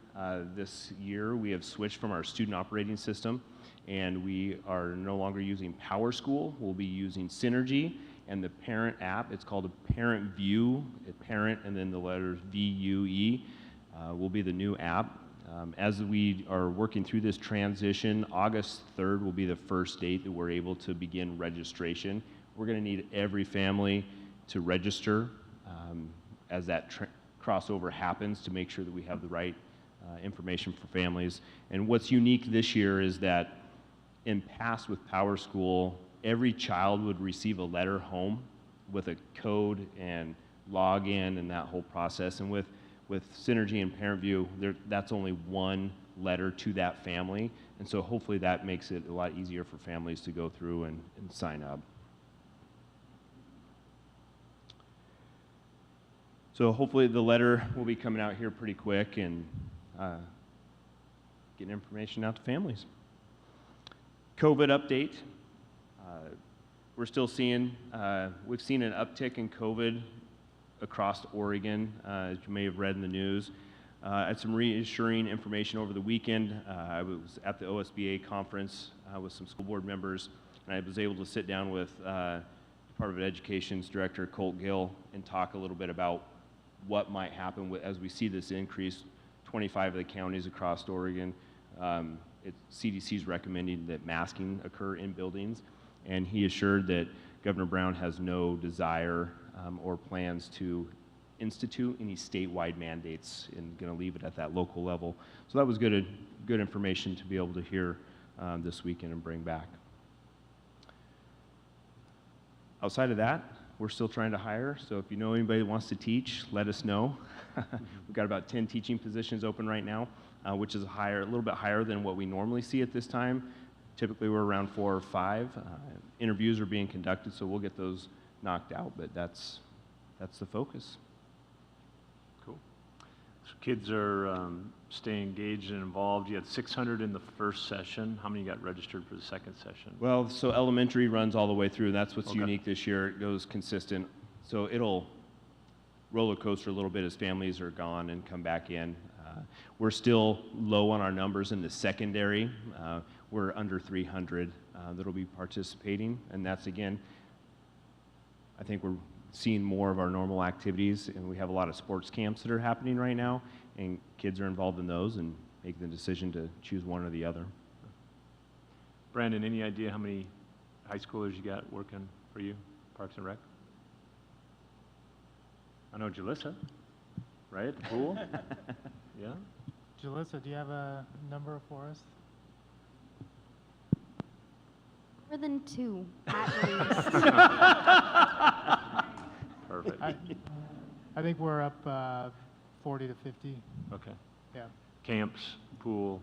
this year. We have switched from our student operating system, and we are no longer using Power School. We'll be using Synergy and the parent app. It's called a Parent View, a parent, and then the letters VUE will be the new app. As we are working through this transition, August 3rd will be the first date that we're able to begin registration. We're going to need every family to register as that crossover happens, to make sure that we have the right information for families. And what's unique this year is that in past with Power School, every child would receive a letter home with a code and login and that whole process. And with Synergy and Parent View, that's only one letter to that family. And so hopefully that makes it a lot easier for families to go through and sign up. So hopefully the letter will be coming out here pretty quick and getting information out to families. Covet update. We're still seeing, we've seen an uptick in COVID across Oregon, as you may have read in the news. I had some reassuring information over the weekend. I was at the OSBA conference with some school board members, and I was able to sit down with Department of Education's Director, Colt Gill, and talk a little bit about what might happen as we see this increase. 25 of the counties across Oregon, CDC is recommending that masking occur in buildings, and he assured that Governor Brown has no desire or plans to institute any statewide mandates and going to leave it at that local level. So that was good information to be able to hear this weekend and bring back. Outside of that, we're still trying to hire, so if you know anybody that wants to teach, let us know. We've got about 10 teaching positions open right now, which is a little bit higher than what we normally see at this time. Typically, we're around 4 or 5. Interviews are being conducted, so we'll get those knocked out, but that's the focus. Cool. So kids are staying engaged and involved. You had 600 in the first session. How many got registered for the second session? Well, so elementary runs all the way through. That's what's unique this year. It goes consistent. So it'll roller coaster a little bit as families are gone and come back in. We're still low on our numbers in the secondary. We're under 300 that'll be participating, and that's, again, I think we're seeing more of our normal activities, and we have a lot of sports camps that are happening right now, and kids are involved in those and making the decision to choose one or the other. Brandon, any idea how many high schoolers you got working for you, Parks and Rec? I know Jalissa, right, at the pool? Yeah? Jalissa, do you have a number for us? More than 2, at least. Perfect. I think we're up 40 to 50. Okay. Yeah. Camps, pool,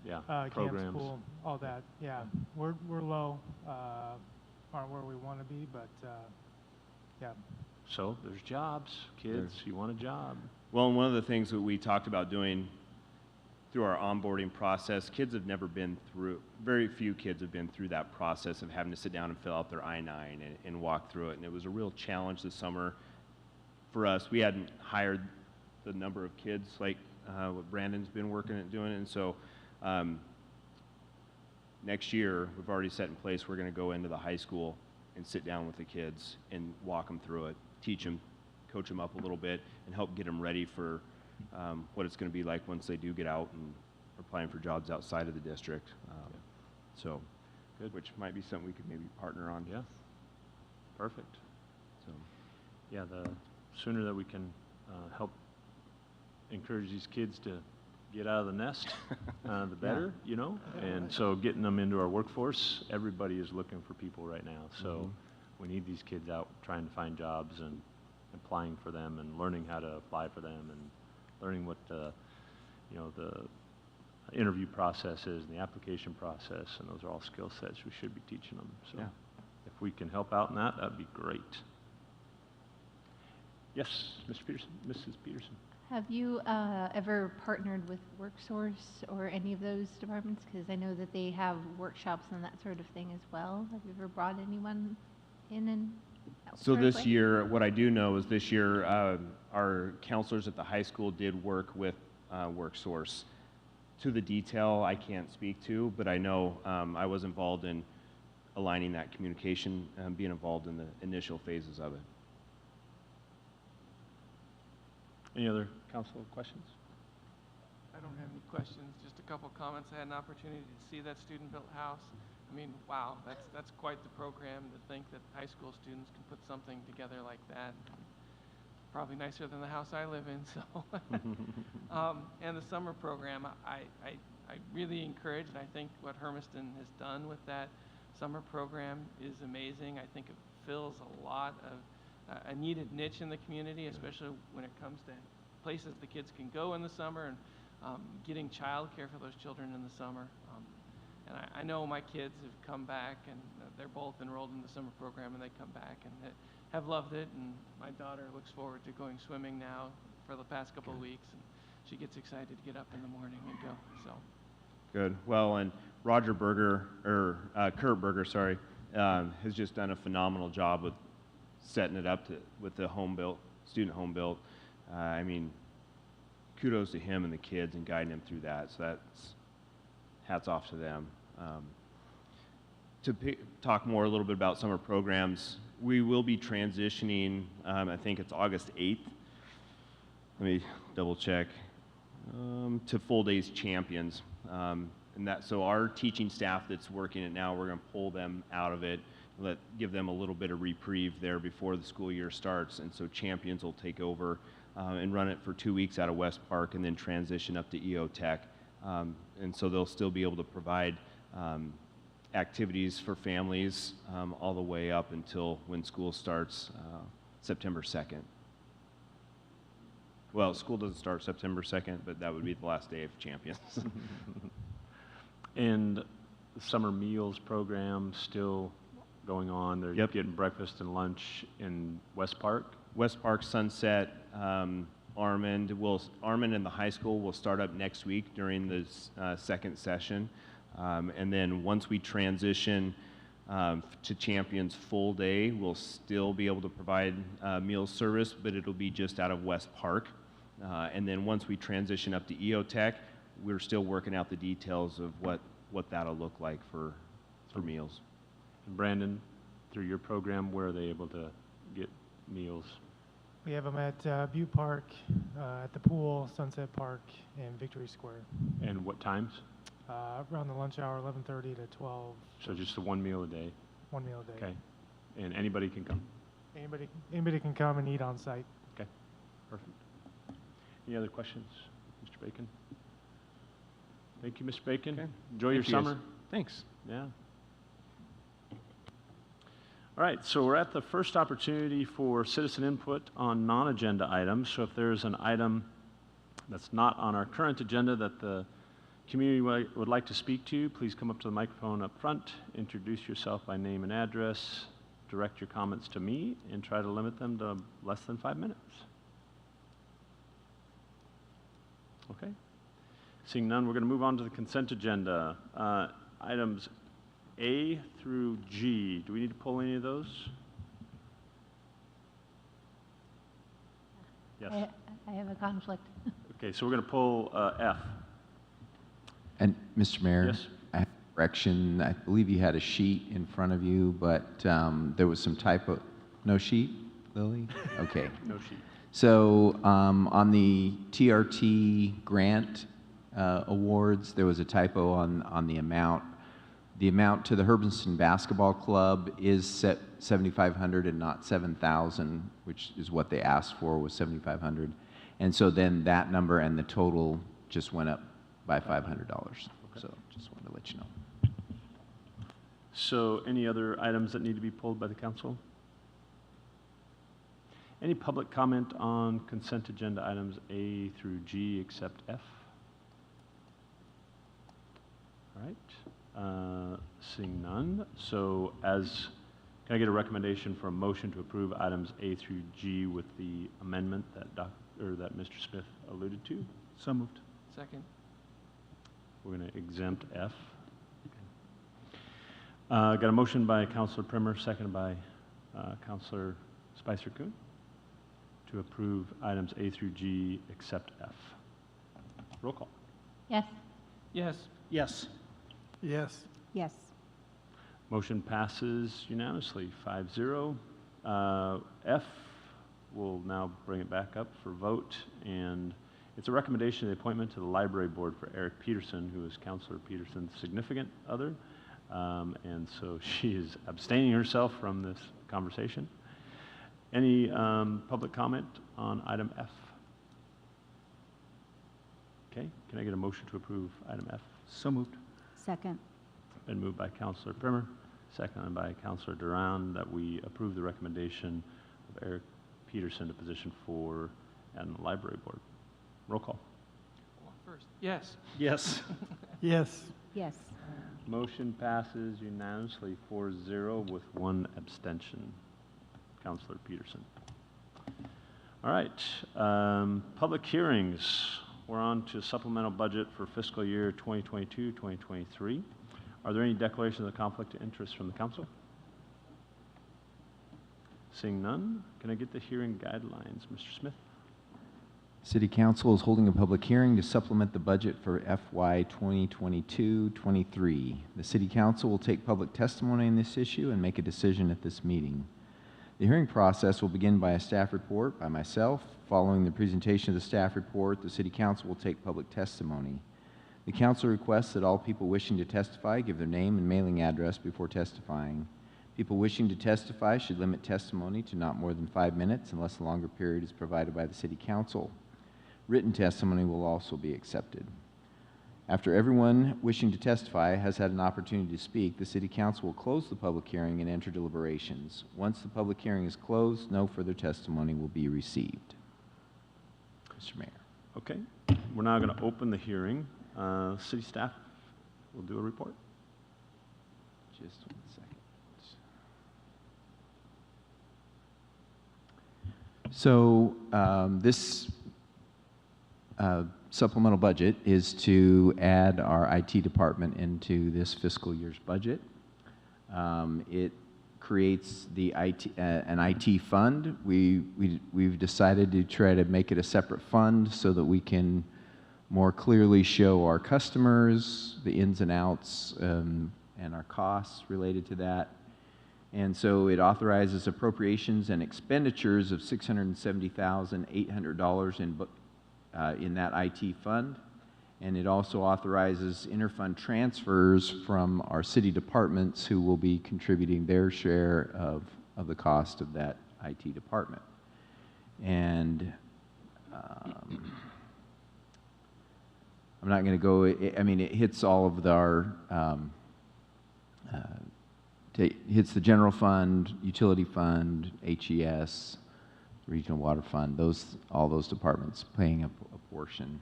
yeah, programs. Camps, pool, all that. Yeah. We're low, aren't where we want to be, but yeah. So there's jobs, kids. You want a job. Well, and one of the things that we talked about doing through our onboarding process, kids have never been through, very few kids have been through that process of having to sit down and fill out their I-9 and walk through it. And it was a real challenge this summer for us. We hadn't hired the number of kids like what Brandon's been working at doing. And so next year, we've already set in place, we're going to go into the high school and sit down with the kids and walk them through it, teach them, coach them up a little bit, and help get them ready for what it's going to be like once they do get out and are applying for jobs outside of the district. So, good. Which might be something we could maybe partner on. Yeah. Perfect. So, Yeah, the sooner that we can help encourage these kids to get out of the nest, the better, you know? And so getting them into our workforce, everybody is looking for people right now. So we need these kids out trying to find jobs and applying for them and learning how to apply for them and learning what the interview process is and the application process, and those are all skill sets we should be teaching them. So Yeah. if we can help out in that, that'd be great. Yes, Mr. Peterson, Mrs. Peterson. Have you ever partnered with WorkSource or any of those departments? Because I know that they have workshops and that sort of thing as well. Have you ever brought anyone in and So this year, what I do know is this year, our counselors at the high school did work with WorkSource. To the detail, I can't speak to, but I know I was involved in aligning that communication and being involved in the initial phases of it. Any other council questions? I don't have any questions, just a couple comments. I had an opportunity to see that student-built house. I mean, wow, that's quite the program to think that high school students can put something together like that. Probably nicer than the house I live in, so. And the summer program, I really encourage, and I think what Hermiston has done with that summer program is amazing. I think it fills a lot of a needed niche in the community, especially when it comes to places the kids can go in the summer and getting childcare for those children in the summer. And I know my kids have come back, and they're both enrolled in the summer program, and they come back and have loved it. And my daughter looks forward to going swimming now for the past couple of weeks, and she gets excited to get up in the morning and go. So. Good. Well, and Kurt Berger, sorry, has just done a phenomenal job with setting it up with the student home built. I mean, kudos to him and the kids and guiding them through that. So that's hats off to them. To talk more a little bit about summer programs, we will be transitioning, I think it's August 8th. Let me double check, to full days champions. So our teaching staff that's working it now, we're going to pull them out of it, give them a little bit of reprieve there before the school year starts. And so champions will take over and run it for 2 weeks out of West Park and then transition up to EO Tech. And so they'll still be able to provide activities for families all the way up until when school starts September 2nd. Well, school doesn't start September 2nd, but that would be the last day of champions. And the summer meals program still going on. They're getting breakfast and lunch in West Park. West Park, Sunset, Armand and the high school will start up next week during the second session. And then once we transition to Champions full day, we'll still be able to provide meal service, but it'll be just out of West Park. And then once we transition up to EO Tech, we're still working out the details of what that'll look like for meals. And Brandon, through your program, where are they able to get meals? We have them at Butte Park, at the pool, Sunset Park, and Victory Square. And what times? Around the lunch hour, 11:30 to 12. So just the one meal a day? One meal a day. Okay. And anybody can come? Anybody can come and eat on site. Okay, perfect. Any other questions, Mr. Bacon? Thank you, Mr. Bacon. Okay. Enjoy your summer. Thanks. Yeah. All right, so we're at the first opportunity for citizen input on non-agenda items. So if there's an item that's not on our current agenda that the community would like to speak to, please come up to the microphone up front, introduce yourself by name and address, direct your comments to me, and try to limit them to less than 5 minutes. Okay. Seeing none, we're going to move on to the consent agenda. Items A through G. Do we need to pull any of those? Yes. I have a conflict. Okay, so we're going to pull F. And Mr. Mayor? Yes. I have a correction. I believe you had a sheet in front of you, but there was some typo. No sheet, Lily? Okay. No sheet. So on the TRT grant awards, there was a typo on the amount. The amount to the Hermiston Basketball Club is set $7,500 and not $7,000, which is what they asked for, was $7,500. And so then that number and the total just went up by $500. So just wanted to let you know. So any other items that need to be pulled by the council? Any public comment on consent agenda items A through G except F? All right. Seeing none. So can I get a recommendation for a motion to approve items A through G with the amendment that Mr. Smith alluded to? So moved. Second. We're going to exempt F. Got a motion by Councilor Primer, seconded by Councilor Spicer-Coon to approve items A through G except F. Roll call. Yes. Yes. Yes. Yes. Yes. Motion passes unanimously, 5-0. F, we'll now bring it back up for vote, and it's a recommendation of the appointment to the library board for Eric Peterson, who is Councilor Peterson's significant other, and so she is abstaining herself from this conversation. Any public comment on item F? Okay, can I get a motion to approve item F? So moved. Second. Been moved by Councilor Primer, seconded by Councilor Duran, that we approve the recommendation of Eric Peterson to position 4 on the library board. Roll call. Well, first. Yes. Yes. Yes. Yes. Motion passes unanimously 4-0 with 1 abstention. Councilor Peterson. All right, public hearings. We're on to supplemental budget for fiscal year 2022-2023. Are there any declarations of conflict of interest from the council? Seeing none, can I get the hearing guidelines? Mr. Smith? City Council is holding a public hearing to supplement the budget for FY 2022-23. The City Council will take public testimony on this issue and make a decision at this meeting. The hearing process will begin by a staff report by myself. Following the presentation of the staff report, the City Council will take public testimony. The Council requests that all people wishing to testify give their name and mailing address before testifying. People wishing to testify should limit testimony to not more than 5 minutes unless a longer period is provided by the City Council. Written testimony will also be accepted. After everyone wishing to testify has had an opportunity to speak, the City Council will close the public hearing and enter deliberations. Once the public hearing is closed, no further testimony will be received. Mr. Mayor. Okay, we're now going to open the hearing. City staff will do a report. Just 1 second. So this supplemental budget is to add our IT department into this fiscal year's budget. It creates the an IT fund. We've decided to try to make it a separate fund so that we can more clearly show our customers the ins and outs and our costs related to that. And so it authorizes appropriations and expenditures of $670,800 in that IT fund. And it also authorizes interfund transfers from our city departments who will be contributing their share of the cost of that IT department. And I'm not going to go, I mean, it hits all of our, hits the general fund, utility fund, HES, regional water fund, all those departments paying a portion.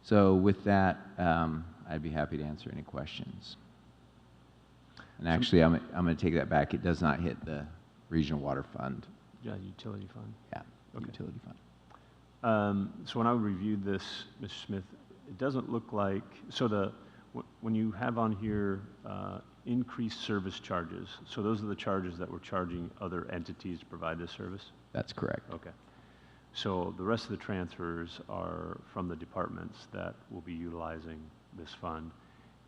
So with that, I'd be happy to answer any questions. And actually, I'm going to take that back. It does not hit the regional water fund. Yeah, utility fund. Yeah, Okay. utility fund. So when I reviewed this, Mr. Smith, it doesn't look like, so when you have on here increased service charges, so those are the charges that we're charging other entities to provide this service? That's correct. Okay. So the rest of the transfers are from the departments that will be utilizing this fund.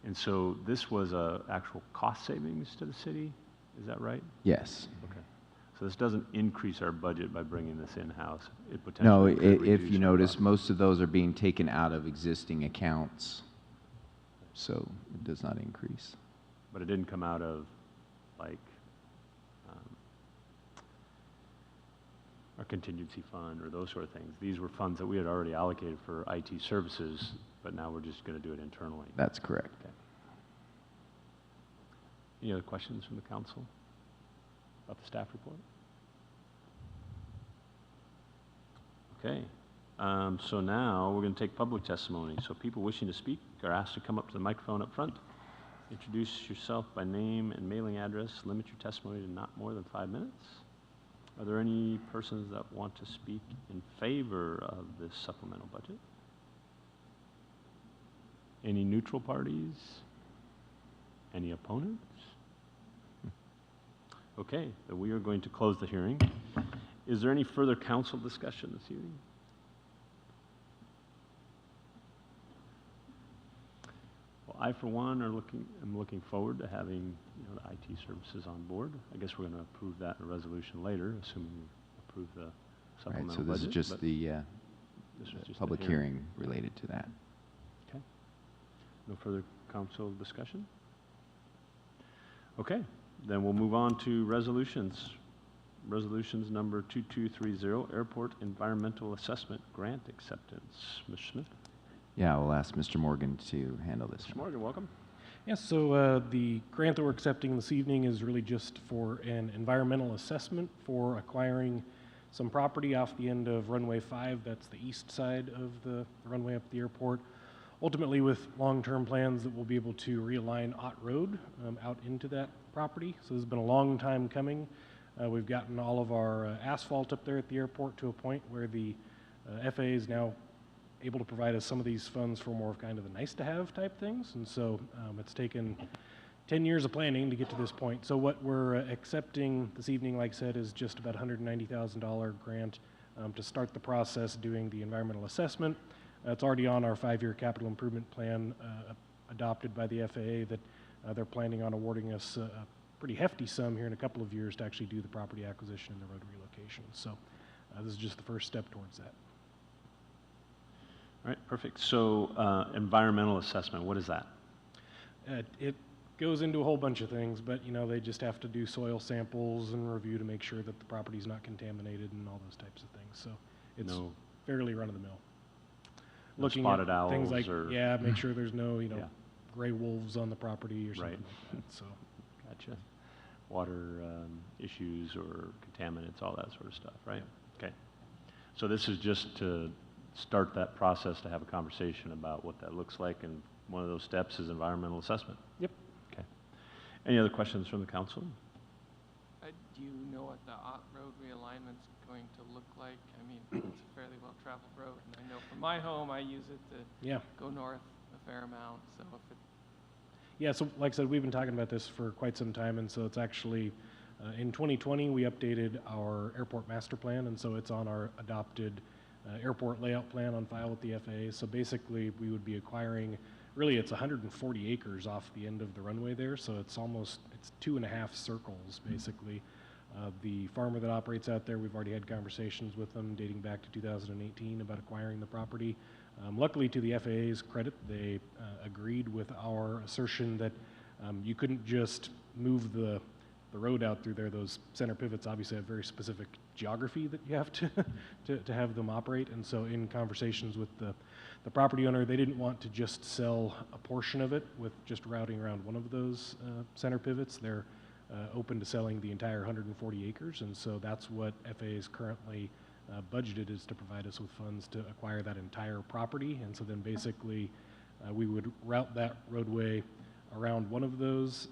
And so this was a actual cost savings to the city, is that right? Yes. Okay. So this doesn't increase our budget by bringing this in-house. It No, potentially could if reduce you our notice, cost. most of those are being taken out of existing accounts, so it does not increase. But it didn't come out of, like, our contingency fund or those sort of things. These were funds that we had already allocated for IT services, but now we're just going to do it internally. That's correct. Okay. Any other questions from the council about the staff report? Okay. So now we're going to take public testimony. So people wishing to speak are asked to come up to the microphone up front. Introduce yourself by name and mailing address. Limit your testimony to not more than 5 minutes. Are there any persons that want to speak in favor of this supplemental budget? Any neutral parties? Any opponents? Okay, then we are going to close the hearing. Is there any further council discussion this evening? Well, I, for one, am looking forward to having the IT services on board. I guess we're going to approve that in a resolution later, assuming we approve the Right, supplemental so this budget. is just but the this was just public hearing related to that. Okay. No further council discussion? Okay, then we'll move on to resolutions. Resolutions number 2230, Airport Environmental Assessment Grant Acceptance. Mr. Smith? Yeah, we'll ask Mr. Morgan to handle this Mr. one. Morgan, welcome. Yes, so the grant that we're accepting this evening is really just for an environmental assessment for acquiring some property off the end of runway 5. That's the east side of the runway up the airport. Ultimately, with long-term plans that we'll be able to realign Ott Road out into that property. So this has been a long time coming. We've gotten all of our asphalt up there at the airport to a point where the FAA is now able to provide us some of these funds for more of kind of the nice-to-have type things. And so it's taken 10 years of planning to get to this point. So what we're accepting this evening, like I said, is just about $190,000 grant to start the process doing the environmental assessment. It's already on our 5-year capital improvement plan adopted by the FAA that they're planning on awarding us a pretty hefty sum here in a couple of years to actually do the property acquisition and the road relocation. So this is just the first step towards that. All right, perfect. So environmental assessment, what is that? It goes into a whole bunch of things, but they just have to do soil samples and review to make sure that the property's not contaminated and all those types of things. So it's fairly run-of-the-mill. No Looking spotted at things owls like, or- make sure there's no, Yeah. gray wolves on the property or something Right. like that. So Gotcha. Water issues or contaminants, all that sort of stuff, right? Okay. So this is just to start that process to have a conversation about what that looks like, and one of those steps is environmental assessment. Yep. Okay. Any other questions from the council? Do you know what the Ott Road realignment's going to look like? I mean, it's a fairly well-traveled road, and I know from my home, I use it to go north a fair amount, so if it... Yeah, so like I said, we've been talking about this for quite some time, and so it's actually, in 2020, we updated our airport master plan, and so it's on our adopted airport layout plan on file with the FAA. So basically, we would be acquiring, really it's 140 acres off the end of the runway there, so it's 2.5 circles, basically. The farmer that operates out there, we've already had conversations with them dating back to 2018 about acquiring the property. Luckily, to the FAA's credit, they agreed with our assertion that you couldn't just move the road out through there. Those center pivots obviously have very specific geography that you have to have them operate. And so in conversations with the property owner, they didn't want to just sell a portion of it with just routing around one of those center pivots. They're open to selling the entire 140 acres. And so that's what FAA is currently budgeted, is to provide us with funds to acquire that entire property. And so then basically we would route that roadway around one of those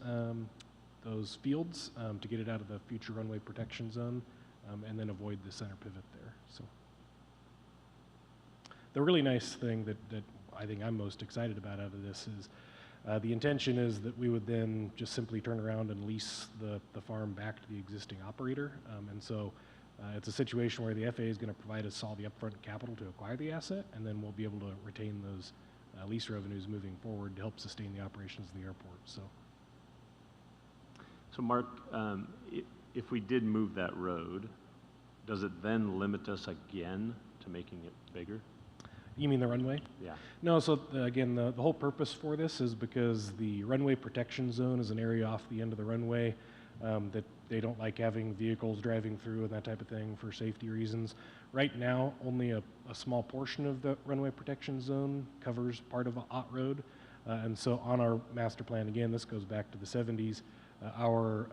fields to get it out of the future runway protection zone and then avoid the center pivot there. So the really nice thing that I think I'm most excited about out of this is the intention is that we would then just simply turn around and lease the farm back to the existing operator. And so it's a situation where the FAA is going to provide us all the upfront capital to acquire the asset, and then we'll be able to retain those lease revenues moving forward to help sustain the operations of the airport. So Mark, if we did move that road, does it then limit us again to making it bigger? You mean the runway? Yeah. No, so again, the whole purpose for this is because the runway protection zone is an area off the end of the runway that they don't like having vehicles driving through and that type of thing for safety reasons. Right now, only a small portion of the runway protection zone covers part of Ott Road. And so on our master plan, again, this goes back to the 70s, our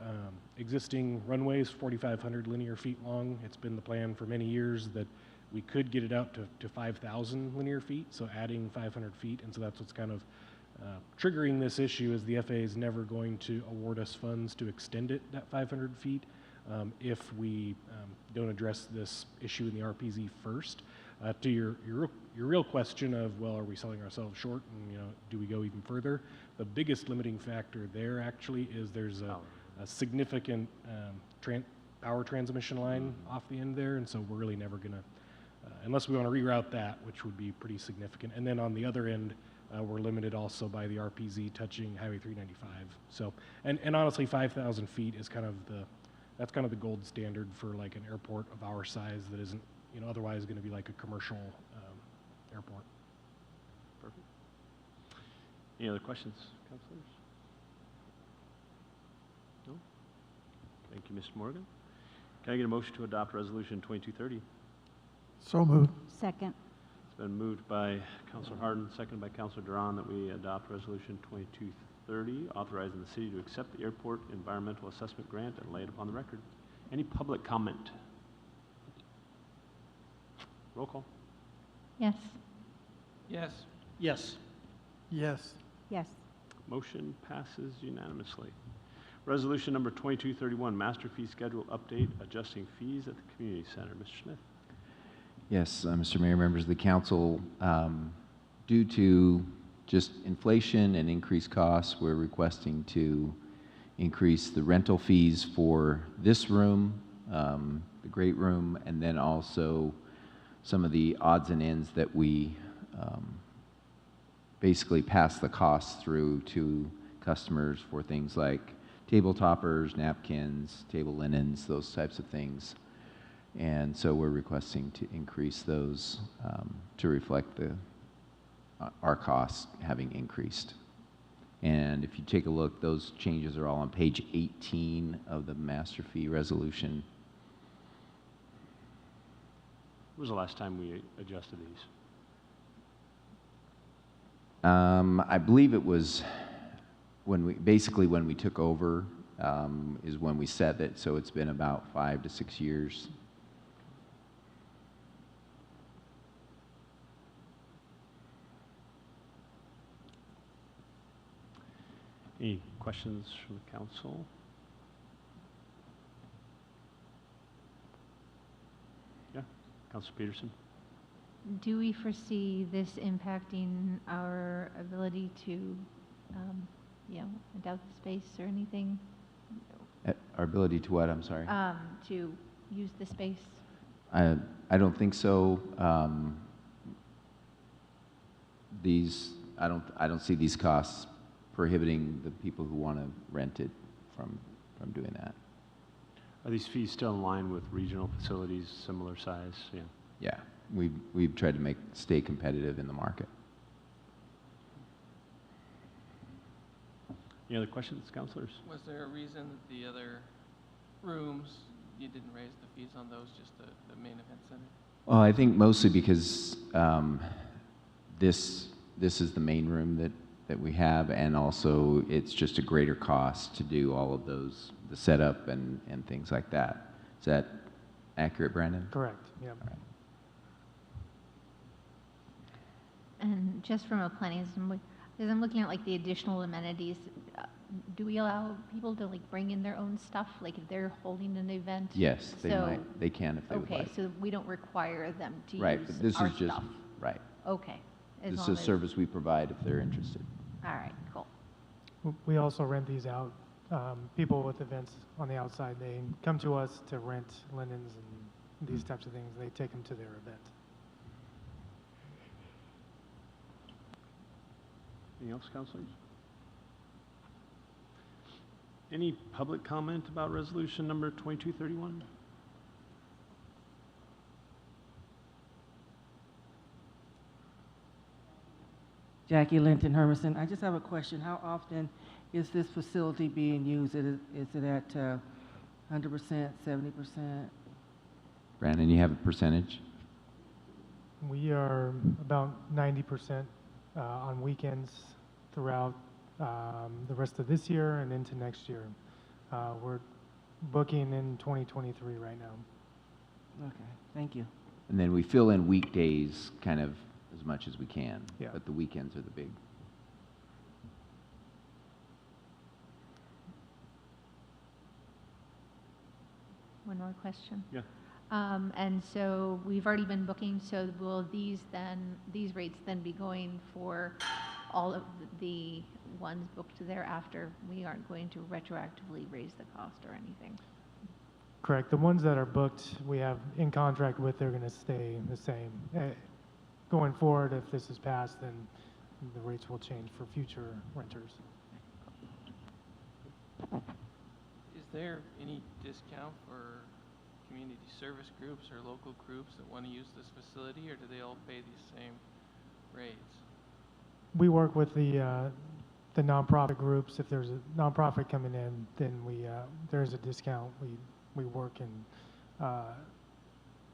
existing runway is 4,500 linear feet long. It's been the plan for many years that we could get it out to 5,000 linear feet, so adding 500 feet. And so that's what's kind of triggering this issue is the FAA is never going to award us funds to extend it that 500 feet if we don't address this issue in the RPZ first. To your real question of, well, are we selling ourselves short and, do we go even further? The biggest limiting factor there actually is there's a significant power transmission line off the end there, and so we're really never going to, unless we want to reroute that, which would be pretty significant. And then on the other end, we're limited also by the RPZ touching Highway 395. So, and honestly, 5,000 feet is that's kind of the gold standard for like an airport of our size that isn't, otherwise going to be like a commercial airport. Perfect. Any other questions, councilors? No? Thank you, Mr. Morgan. Can I get a motion to adopt Resolution 2230? So moved. Second. It's been moved by Councilor Harden, seconded by Councilor Duran, that we adopt Resolution 2230, authorizing the city to accept the airport environmental assessment grant and lay it upon the record. Any public comment? Roll call. Yes. Yes. Yes. Yes. Yes. Motion passes unanimously. Resolution number 2231, master fee schedule update, adjusting fees at the community center. Mr. Smith. Yes, Mr. Mayor, members of the council, due to just inflation and increased costs, we're requesting to increase the rental fees for this room, the great room, and then also some of the odds and ends that we basically pass the costs through to customers for things like table toppers, napkins, table linens, those types of things. And so we're requesting to increase those to reflect our costs having increased. And if you take a look, those changes are all on page 18 of the master fee resolution. When was the last time we adjusted these? I believe it was when we took over is when we set it, so it's been about 5 to 6 years. Any questions from the council? Yeah, Councilor Peterson. Do we foresee this impacting our ability to, endow the space or anything? Our ability to what, I'm sorry? To use the space? I don't think so. I don't see these costs prohibiting the people who want to rent it from doing that. Are these fees still in line with regional facilities, similar size? Yeah. Yeah, we've tried to stay competitive in the market. Any other questions, councilors? Was there a reason that the other rooms, you didn't raise the fees on those, just the main event center? Well, I think mostly because this is the main room that we have, and also it's just a greater cost to do all of those, the setup and things like that. Is that accurate, Brandon? Correct, yeah. All right. And just from a planning standpoint, because I'm looking at like the additional amenities, do we allow people to like bring in their own stuff, like if they're holding an event? Yes, they might. They can if they would like. Okay, so we don't require them to Right, use but this our is just stuff. right. Okay, As This is long a as- service we provide if they're interested. All right, cool. We also rent these out. People with events on the outside, they come to us to rent linens and these types of things. They take them to their event. Anything else, councilors? Any public comment about resolution number 2231? Jackie Linton, Hermiston. I just have a question. How often is this facility being used? Is it at 100%, 70%? Brandon, you have a percentage? We are about 90% on weekends throughout the rest of this year and into next year. We're booking in 2023 right now. Okay, thank you. And then we fill in weekdays kind of as much as we can. Yeah. But the weekends are the big. One more question. Yeah. And so we've already been booking, so will these rates then be going for all of the ones booked thereafter? We aren't going to retroactively raise the cost or anything? Correct. The ones that are booked, we have in contract with, they're going to stay the same. Going forward, if this is passed, then the rates will change for future renters. Is there any discount for community service groups or local groups that want to use this facility, or do they all pay the same rates? We work with the nonprofit groups. If there's a nonprofit coming in, then there's a discount. We work and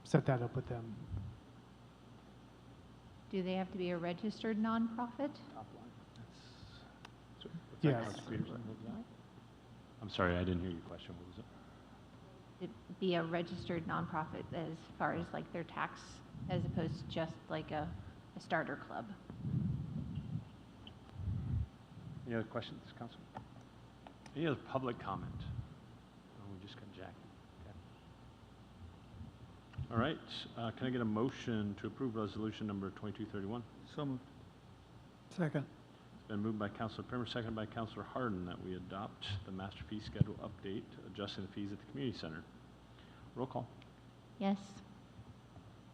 set that up with them. Do they have to be a registered nonprofit? Yes. I'm sorry, I didn't hear your question. What was it? It be a registered nonprofit as far as like their tax, as opposed to just like a starter club? Any other questions, Council? Any other public comment? Oh, we just got Jackie. Okay. All right, can I get a motion to approve resolution number 2231? So moved. Second. It's been moved by Councilor Primer, seconded by Councilor Harden, that we adopt the master fee schedule update, adjusting the fees at the community center. Roll call. Yes.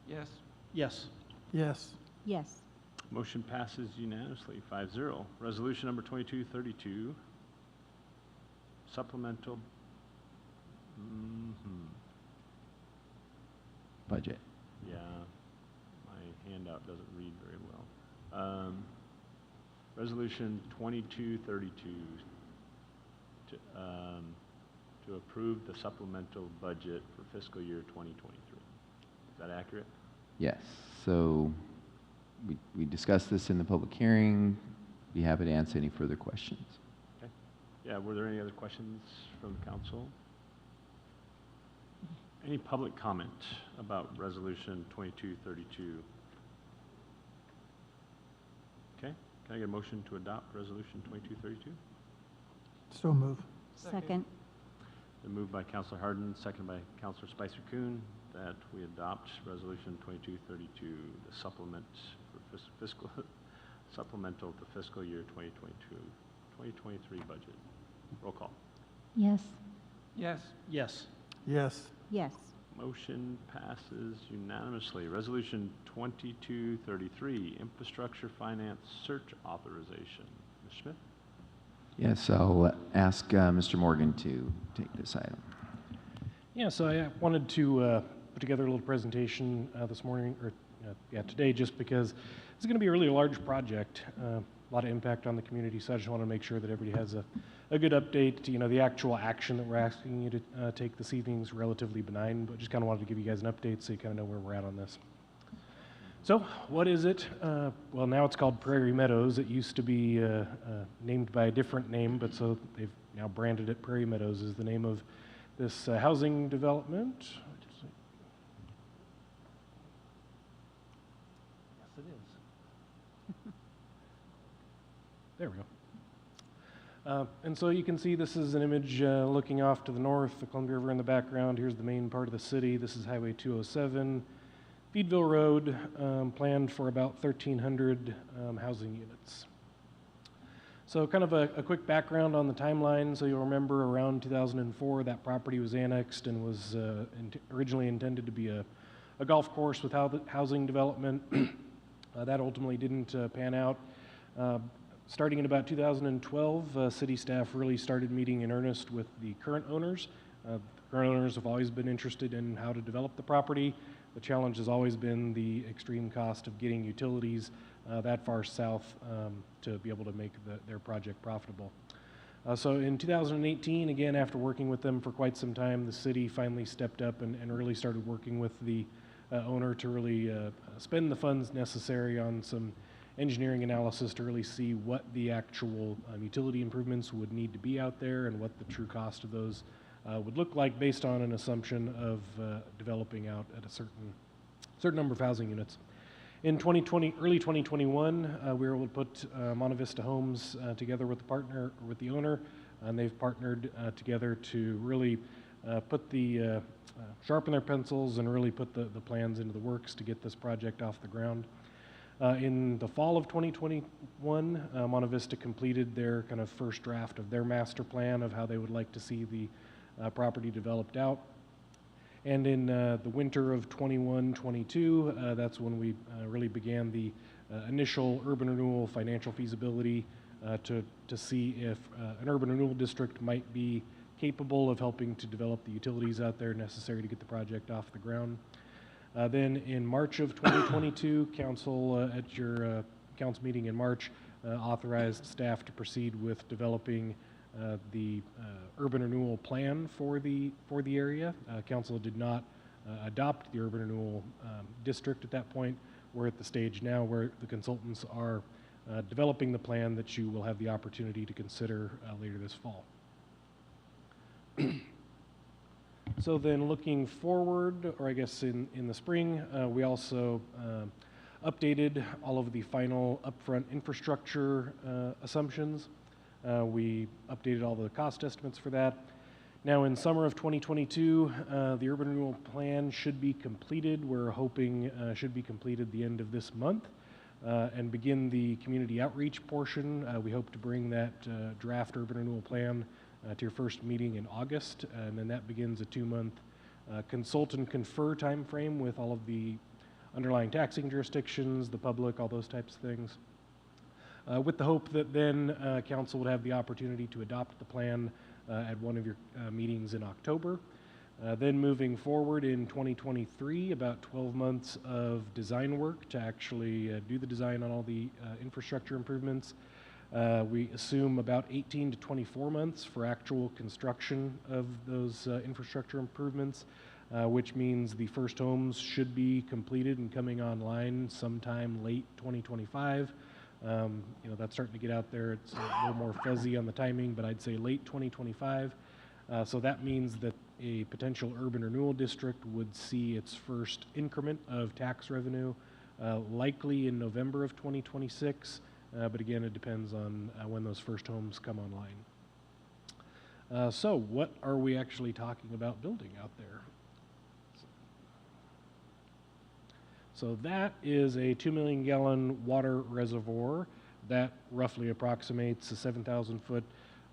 Yes. Yes. Yes. Yes. Motion passes unanimously, 5-0. Resolution number 2232, supplemental. Budget. Yeah, my handout doesn't read very well. Resolution 2232 to approve the supplemental budget for fiscal year 2023. Is that accurate? Yes. So we discussed this in the public hearing. Be happy to answer any further questions. Okay. Yeah, were there any other questions from the council? Any public comment about resolution 2232? Okay, can I get a motion to adopt resolution 2232? So move. Second. Been moved by Councilor Harden, seconded by Councilor Spicer-Coon, that we adopt resolution 2232, the supplement for supplemental to fiscal year 2023 budget. Roll call. Yes. Yes. Yes. Yes. Yes. Motion passes unanimously. Resolution 2233, infrastructure finance search authorization. Ms. Schmidt? Yes, I'll ask Mr. Morgan to take this item. Yeah, so I wanted to put together a little presentation this morning, or today, just because it's going to be a really large project, a lot of impact on the community, so I just want to make sure that everybody has a good update. You know, the actual action that we're asking you to take this evening is relatively benign, but just kind of wanted to give you guys an update so you kind of know where we're at on this. So, what is it? Well, now it's called Prairie Meadows. It used to be named by a different name, but so they've now branded it Prairie Meadows is the name of this housing development. Yes, it is. There we go. And so you can see this is an image looking off to the north, the Columbia River in the background. Here's the main part of the city. This is Highway 207. Feedville Road, planned for about 1,300 housing units. So kind of a quick background on the timeline. So you'll remember around 2004, that property was annexed and was originally intended to be a golf course with housing development. That ultimately didn't pan out. Starting in about 2012, city staff really started meeting in earnest with the current owners. The current owners have always been interested in how to develop the property. The challenge has always been the extreme cost of getting utilities that far south to be able to make their project profitable. So in 2018, again, after working with them for quite some time, the city finally stepped up and really started working with the owner to really spend the funds necessary on some engineering analysis to really see what the actual utility improvements would need to be out there and what the true cost of those would look like based on an assumption of developing out at a certain number of housing units. In early 2021, we were able to put Monte Vista Homes together with the owner, and they've partnered together to really sharpen their pencils and really put the plans into the works to get this project off the ground. In the fall of 2021, Monte Vista completed their kind of first draft of their master plan of how they would like to see the property developed out. And in the winter of 21-22, that's when we really began the initial urban renewal financial feasibility to see if an urban renewal district might be capable of helping to develop the utilities out there necessary to get the project off the ground. Then in March of 2022, council at your council meeting in March authorized staff to proceed with developing the urban renewal plan for the area. Council did not adopt the urban renewal district at that point. We're at the stage now where the consultants are developing the plan that you will have the opportunity to consider later this fall. So then looking forward, or I guess in the spring, we also updated all of the final upfront infrastructure assumptions. We updated all the cost estimates for that. Now in summer of 2022, the urban renewal plan should be completed. We're hoping should be completed the end of this month and begin the community outreach portion. We hope to bring that draft urban renewal plan to your first meeting in August, and then that begins a 2-month consult and confer time frame with all of the underlying taxing jurisdictions, the public, all those types of things. With the hope that then council would have the opportunity to adopt the plan at one of your meetings in October. Then moving forward in 2023, about 12 months of design work to actually do the design on all the infrastructure improvements. We assume about 18 to 24 months for actual construction of those infrastructure improvements, which means the first homes should be completed and coming online sometime late 2025. That's starting to get out there. It's a little more fuzzy on the timing, but I'd say late 2025. So that means that a potential urban renewal district would see its first increment of tax revenue likely in November of 2026. But again, it depends on when those first homes come online. So what are we actually talking about building out there? So that is a 2 million gallon water reservoir that roughly approximates a 7,000 foot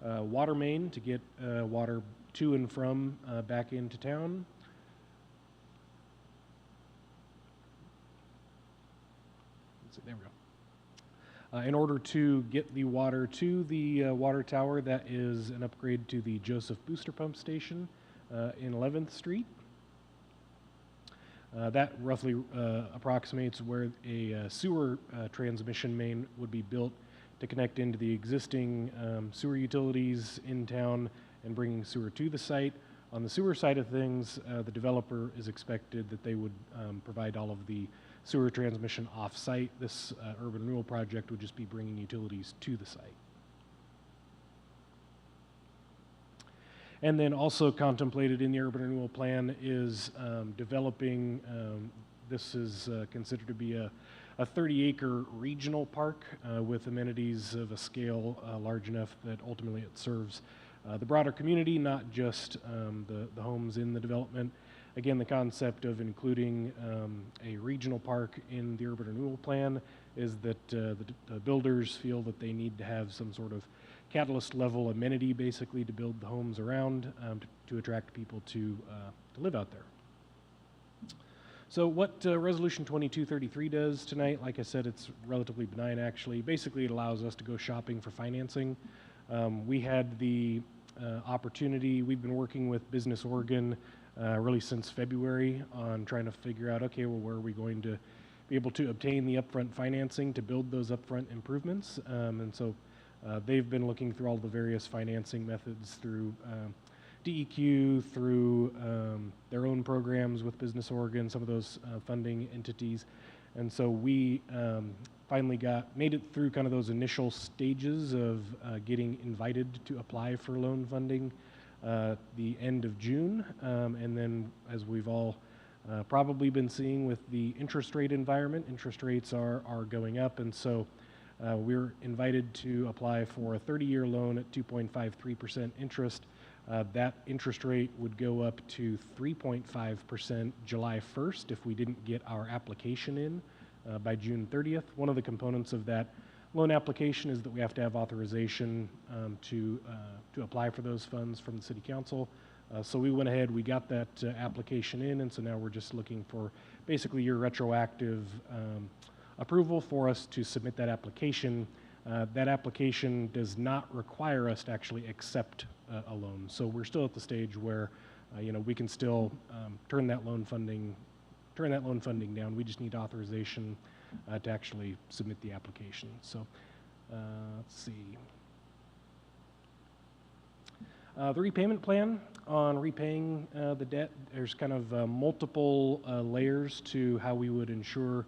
water main to get water to and from back into town. Let's see, there we go. In order to get the water to the water tower, that is an upgrade to the Joseph Booster Pump Station in 11th Street. That roughly approximates where a sewer transmission main would be built to connect into the existing sewer utilities in town and bringing sewer to the site. On the sewer side of things, the developer is expected that they would provide all of the sewer transmission off-site. This urban renewal project would just be bringing utilities to the site. And then also contemplated in the urban renewal plan is developing, this is considered to be a 30-acre regional park with amenities of a scale large enough that ultimately it serves the broader community, not just the homes in the development. Again, the concept of including a regional park in the urban renewal plan is that the builders feel that they need to have some sort of catalyst level amenity basically to build the homes around to attract people to live out there. So what Resolution 2233 does tonight, like I said, it's relatively benign actually. Basically, it allows us to go shopping for financing. We had the opportunity, we've been working with Business Oregon really since February on trying to figure out, okay, well, where are we going to be able to obtain the upfront financing to build those upfront improvements? And so they've been looking through all the various financing methods through DEQ, through their own programs with Business Oregon, some of those funding entities. And so we finally made it through kind of those initial stages of getting invited to apply for loan funding the end of June. And then as we've all probably been seeing with the interest rate environment, interest rates are going up. And so we're invited to apply for a 30-year loan at 2.53% interest. That interest rate would go up to 3.5% July 1st if we didn't get our application in by June 30th. One of the components of that loan application is that we have to have authorization to apply for those funds from the City Council. So we went ahead, we got that application in, and so now we're just looking for basically your retroactive approval for us to submit that application. That application does not require us to actually accept a loan. So we're still at the stage where we can still turn that loan funding down. We just need authorization to actually submit the application. So let's see. The repayment plan on repaying the debt, there's kind of multiple layers to how we would ensure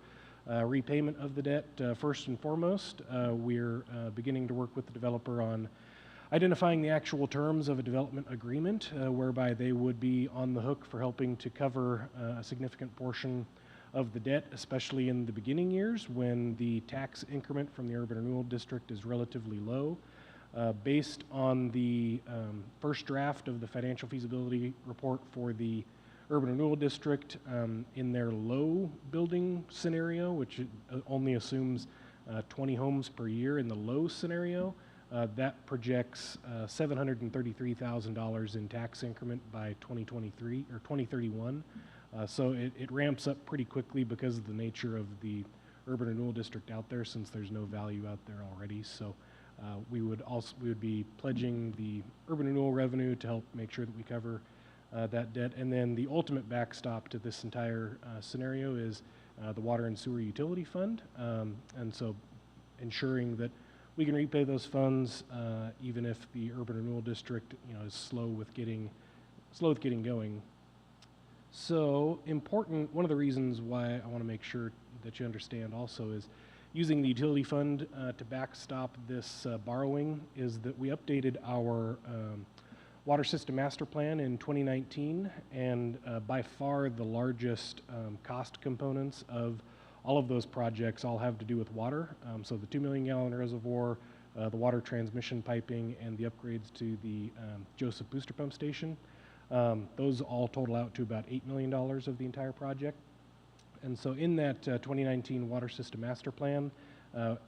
repayment of the debt. First and foremost, we're beginning to work with the developer on identifying the actual terms of a development agreement whereby they would be on the hook for helping to cover a significant portion of the debt, especially in the beginning years when the tax increment from the urban renewal district is relatively low. Based on the first draft of the financial feasibility report for the urban renewal district, in their low building scenario, which only assumes 20 homes per year in the low scenario, that projects $733,000 in tax increment by 2023 or 2031. So it ramps up pretty quickly because of the nature of the urban renewal district out there, since there's no value out there already. So we would be pledging the urban renewal revenue to help make sure that we cover that debt. And then the ultimate backstop to this entire scenario is the Water and Sewer Utility Fund. And so ensuring that we can repay those funds even if the urban renewal district is slow with getting going. So important, one of the reasons why I want to make sure that you understand also is using the utility fund to backstop this borrowing is that we updated our water system master plan in 2019, and by far the largest cost components of all of those projects all have to do with water. So the 2 million gallon reservoir, the water transmission piping, and the upgrades to the Joseph Booster Pump Station. Those all total out to about $8 million of the entire project. And so in that 2019 water system master plan,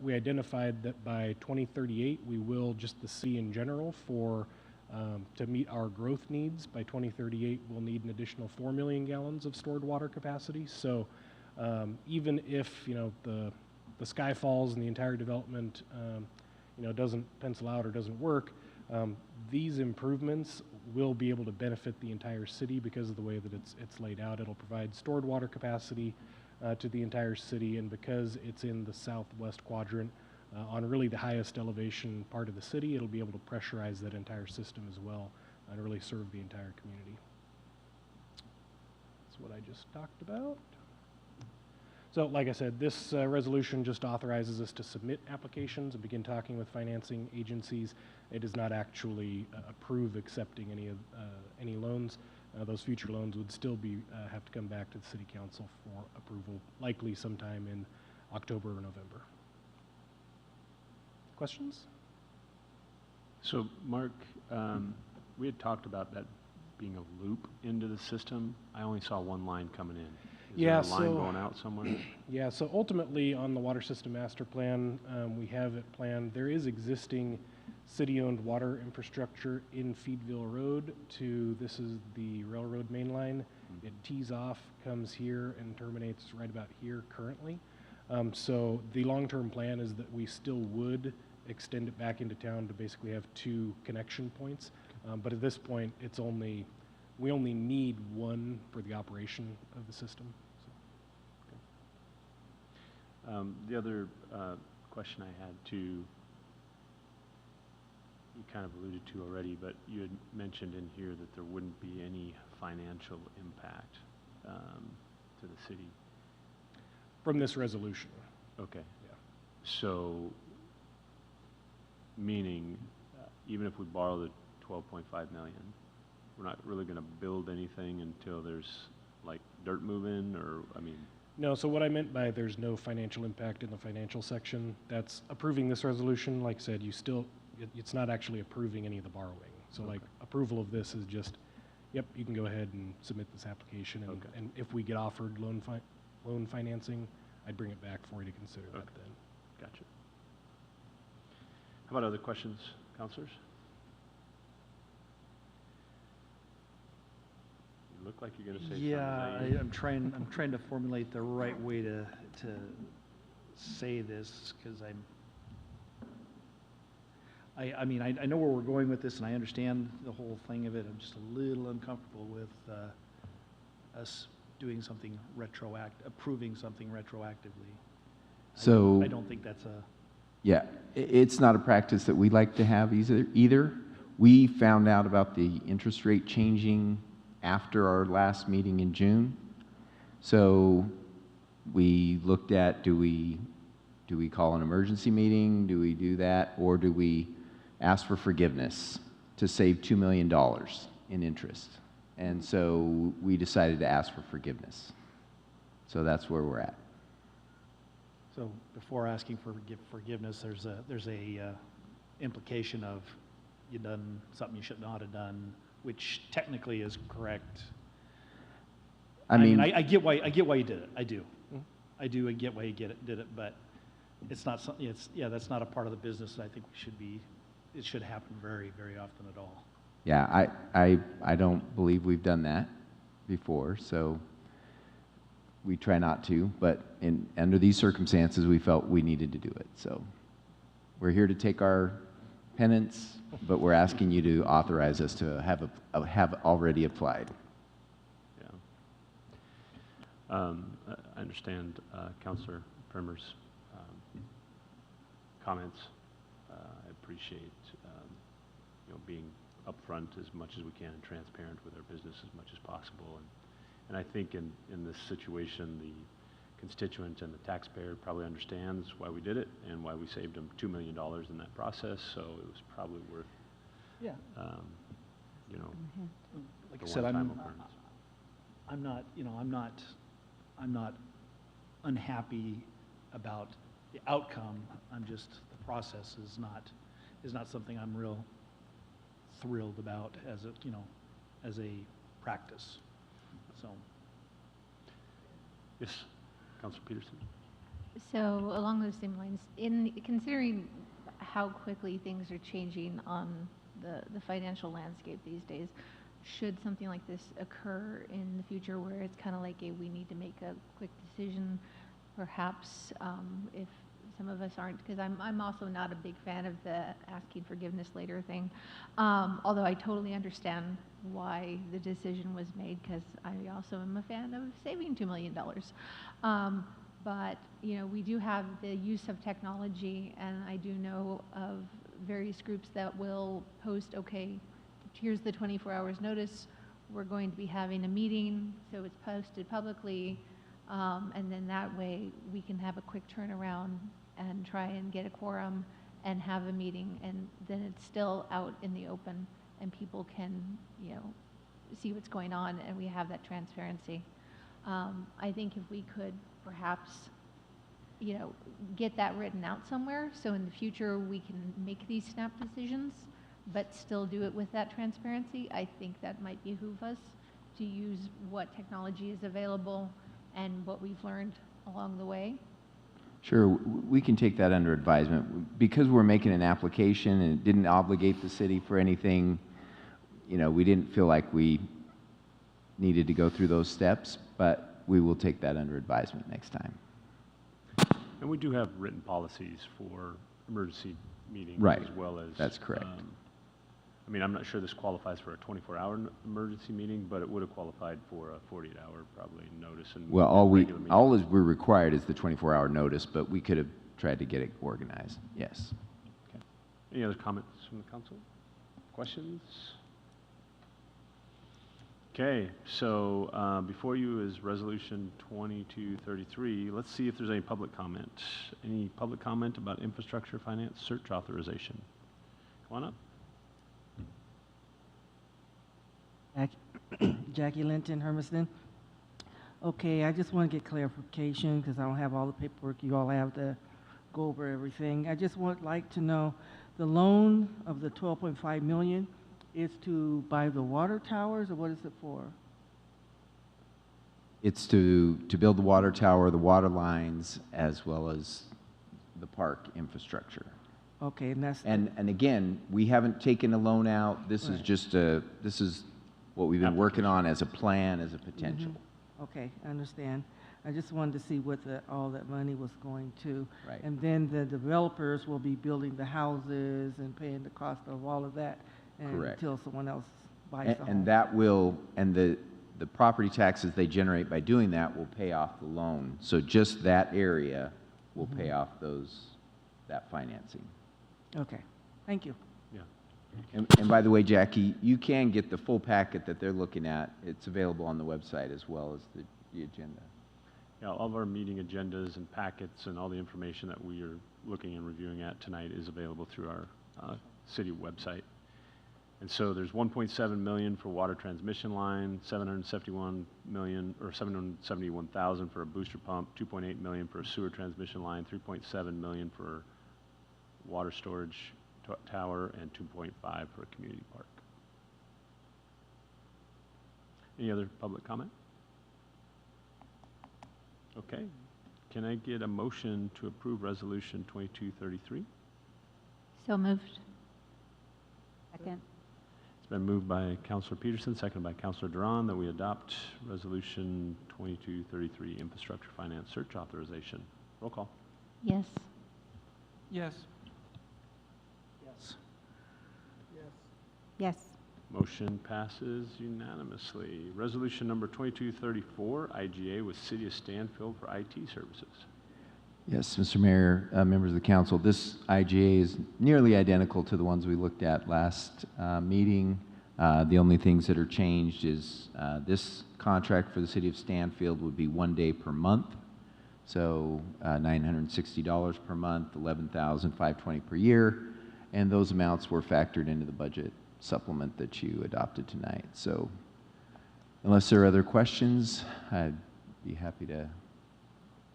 we identified that by 2038, we will, just the city in general, to meet our growth needs, by 2038, we'll need an additional 4 million gallons of stored water capacity. So even if the sky falls and the entire development doesn't pencil out or doesn't work, these improvements will be able to benefit the entire city because of the way that it's laid out. It'll provide stored water capacity to the entire city, and because it's in the southwest quadrant on really the highest elevation part of the city, it'll be able to pressurize that entire system as well and really serve the entire community. That's what I just talked about. So like I said, this resolution just authorizes us to submit applications and begin talking with financing agencies. It does not actually approve accepting any loans. Those future loans would still have to come back to the City Council for approval, likely sometime in October or November. Questions? So, Mark, we had talked about that being a loop into the system. I only saw one line coming in. Is Yeah, there a line so- going out somewhere? Yeah, so ultimately on the water system master plan, we have it planned. There is existing city-owned water infrastructure in Feedville Road this is the railroad main line. It tees off, comes here, and terminates right about here currently. So the long-term plan is that we still would extend it back into town to basically have 2 connection points. But at this point, we only need one for the operation of the system. So. The other question I had too, you kind of alluded to already, but you had mentioned in here that there wouldn't be any financial impact to the city. From this resolution. Okay. Yeah. So, meaning, even if we borrow the 12.5 million, we're not really going to build anything until there's like dirt moving, or, I mean. No, so what I meant by there's no financial impact in the financial section, that's approving this resolution. Like I said, it's not actually approving any of the borrowing. So like approval of this is just, yep, you can go ahead and submit this application. And if we get offered loan financing, I'd bring it back for you to consider that then. Gotcha. How about other questions, counselors? You look like you're going to say something. Yeah, I'm trying to formulate the right way to say this, because I mean, I know where we're going with this, and I understand the whole thing of it. I'm just a little uncomfortable with us doing something approving something retroactively. So I don't think that's a... Yeah, it's not a practice that we like to have either. We found out about the interest rate changing after our last meeting in June. So we looked at, do we call an emergency meeting? Do we do that? Or do we ask for forgiveness to save $2 million in interest? And so we decided to ask for forgiveness. So that's where we're at. So before asking for forgiveness, there's a implication of you done something you should not have done, which technically is correct. I mean, I get why you did it. I do. I get why you did it, but it's not something. That's not a part of the business that I think it should happen very, very often at all. Yeah, I don't believe we've done that before, so we try not to, but under these circumstances, we felt we needed to do it. So we're here to take our penance, but we're asking you to authorize us to have already applied. Yeah. I understand Councilor Primer's comments. I appreciate being upfront as much as we can and transparent with our business as much as possible. And I think in this situation, the constituent and the taxpayer probably understands why we did it and why we saved them $2 million in that process. So it was probably worth, like I said, I'm not unhappy about the outcome. I'm just, the process is not something I'm real thrilled about as a practice. So. Yes, Councilor Peterson. So along those same lines, in considering how quickly things are changing on the financial landscape these days, should something like this occur in the future where it's kind of like we need to make a quick decision, perhaps if some of us aren't, because I'm also not a big fan of the asking forgiveness later thing, although I totally understand why the decision was made, because I also am a fan of saving $2 million. But we do have the use of technology, and I do know of various groups that will post, okay, here's the 24 hours notice, we're going to be having a meeting, so it's posted publicly, and then that way we can have a quick turnaround and try and get a quorum and have a meeting, and then it's still out in the open and people can see what's going on, and we have that transparency. I think if we could perhaps get that written out somewhere, so in the future we can make these snap decisions, but still do it with that transparency, I think that might behoove us to use what technology is available and what we've learned along the way. Sure, we can take that under advisement. Because we're making an application and it didn't obligate the city for anything, you know, we didn't feel like we needed to go through those steps, but we will take that under advisement next time. And we do have written policies for emergency meetings Right. as well as. That's correct. I mean, I'm not sure this qualifies for a 24-hour emergency meeting, but it would have qualified for a 48-hour probably notice and. Well, regular meeting. all we're required is the 24-hour notice, but we could have tried to get it organized, yes. Okay. Any other comments from the council? Questions? Okay, so before you is Resolution 2233. Let's see if there's any public comment. Any public comment about infrastructure finance search authorization? Come on up. Jackie Linton, Hermiston. Okay, I just want to get clarification because I don't have all the paperwork. You all have to go over everything. I just would like to know the loan of the 12.5 million is to buy the water towers, or what is it for? It's to build the water tower, the water lines, as well as the park infrastructure. Okay, and that's And again, we haven't taken a loan out. This is Right. just this is what we've been working on as a plan, as a potential. Okay, I understand. I just wanted to see what all that money was going to. Right. And then the developers will be building the houses and paying the cost of all of that. Correct. Until someone else buys the home. And that will, and the property taxes they generate by doing that will pay off the loan. So just that area will pay off that financing. Okay, thank you. Yeah. And by the way, Jackie, you can get the full packet that they're looking at. It's available on the website as well as the agenda. Yeah, all of our meeting agendas and packets and all the information that we are looking and reviewing at tonight is available through our city website. And so there's 1.7 million for water transmission line, 771 million or 771,000 for a booster pump, 2.8 million for a sewer transmission line, 3.7 million for water storage tower, and 2.5 for a community park. Any other public comment? Okay. Can I get a motion to approve Resolution 2233? So moved. Second. It's been moved by Councilor Peterson, seconded by Councilor Duran, that we adopt Resolution 2233, Infrastructure Finance Search Authorization. Roll call. Yes. Yes. Yes. Yes. Motion passes unanimously. Resolution number 2234, IGA with City of Stanfield for IT services. Yes, Mr. Mayor, members of the council, this IGA is nearly identical to the ones we looked at last meeting. The only things that are changed is this contract for the City of Stanfield would be 1 day per month. So $960 per month, $11,520 per year, and those amounts were factored into the budget supplement that you adopted tonight. So unless there are other questions, I'd be happy to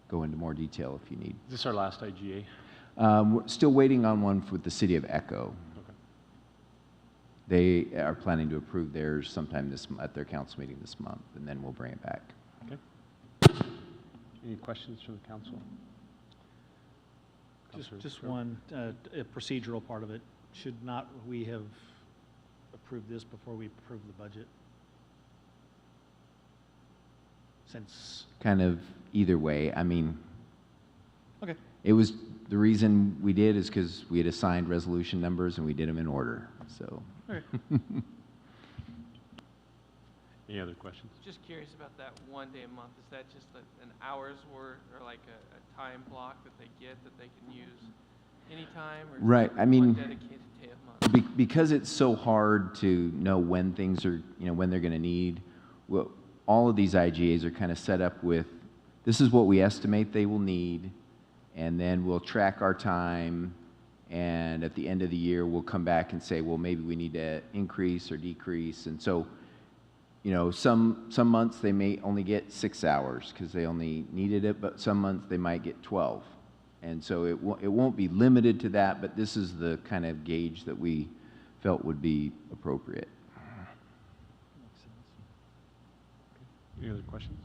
go into more detail if you need. Is this our last IGA? We're still waiting on one with the City of Echo. Okay. They are planning to approve theirs sometime at their council meeting this month, and then we'll bring it back. Okay. Any questions from the council? Councilor Just Stewart? one, a procedural part of it. Should not we have approved this before we approved the budget? Since, Kind of either way. I mean, okay, it was, the reason we did is because we had assigned resolution numbers and we did them in order, so. okay. Any other questions? Just curious about that 1 day a month. Is that just an hour's worth or like a time block that they get that they can use anytime? Or is Right, it I mean, one dedicated day a month? Because it's so hard to know when things are, when they're going to need, well, all of these IGAs are kind of set up with, this is what we estimate they will need, and then we'll track our time, and at the end of the year, we'll come back and say, well, maybe we need to increase or decrease. And so, some months they may only get 6 hours because they only needed it, but some months they might get 12. And so it won't be limited to that, but this is the kind of gauge that we felt would be appropriate. Any other questions?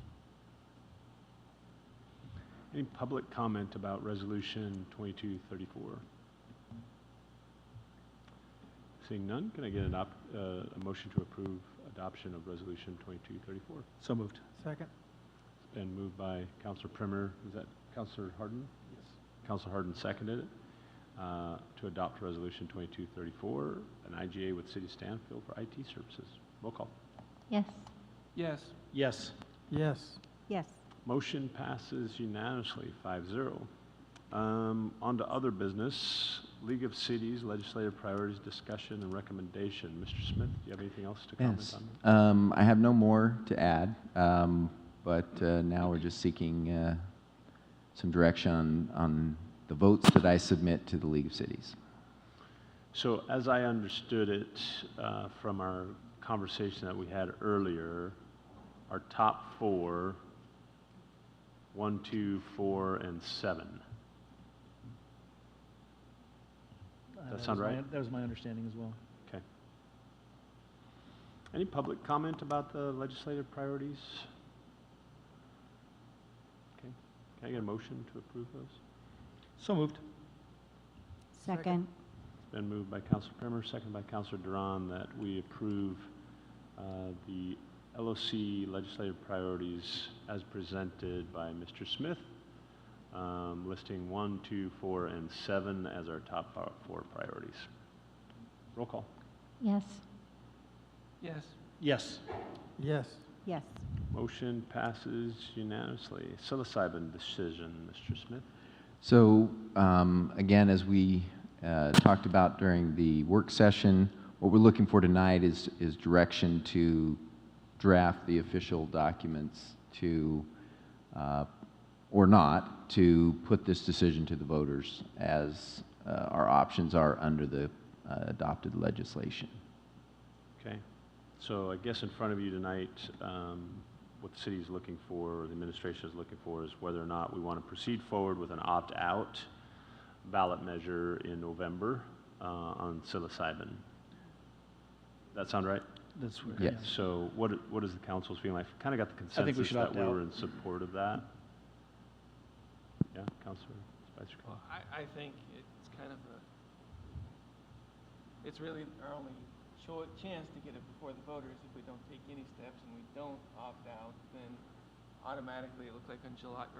Any public comment about Resolution 2234? Seeing none, can I get a motion to approve adoption of Resolution 2234? So moved. Second? It's been moved by Councilor Primer. Is that Councilor Harden? Yes. Councilor Harden seconded it to adopt Resolution 2234, an IGA with City of Stanfield for IT services. Roll call. Yes. Yes. Yes. Yes. Yes. Motion passes unanimously, 5-0. On to other business. League of Cities Legislative Priorities Discussion and Recommendation. Mr. Smith, do you have anything else to comment Yes. on that? I have no more to add, but now we're just seeking some direction on the votes that I submit to the League of Cities. So as I understood it from our conversation that we had earlier, our top four, 1, 2, 4, and 7. Does that sound right? That was my understanding as well. Okay. Any public comment about the legislative priorities? Okay. Can I get a motion to approve those? So moved. Second. It's been moved by Councilor Primer, seconded by Councilor Duran, that we approve the LOC legislative priorities as presented by Mr. Smith, listing 1, 2, 4, and 7 as our top 4 priorities. Roll call. Yes. Yes. Yes. Yes. Yes. Motion passes unanimously. Psilocybin decision, Mr. Smith. So again, as we talked about during the work session, what we're looking for tonight is direction to draft the official documents to, or not, to put this decision to the voters as our options are under the adopted legislation. Okay. So I guess in front of you tonight, what the city is looking for, or the administration is looking for, is whether or not we want to proceed forward with an opt-out ballot measure in November on psilocybin. That sound right? That's right. Yes. So what is the council's feeling? I kind of got the I think we consensus should that opt we out. were in support of that. Yeah, Councilor Spicer. Well, I think it's kind of it's really our only chance to get it before the voters. If we don't take any steps and we don't opt out, then automatically it looks like on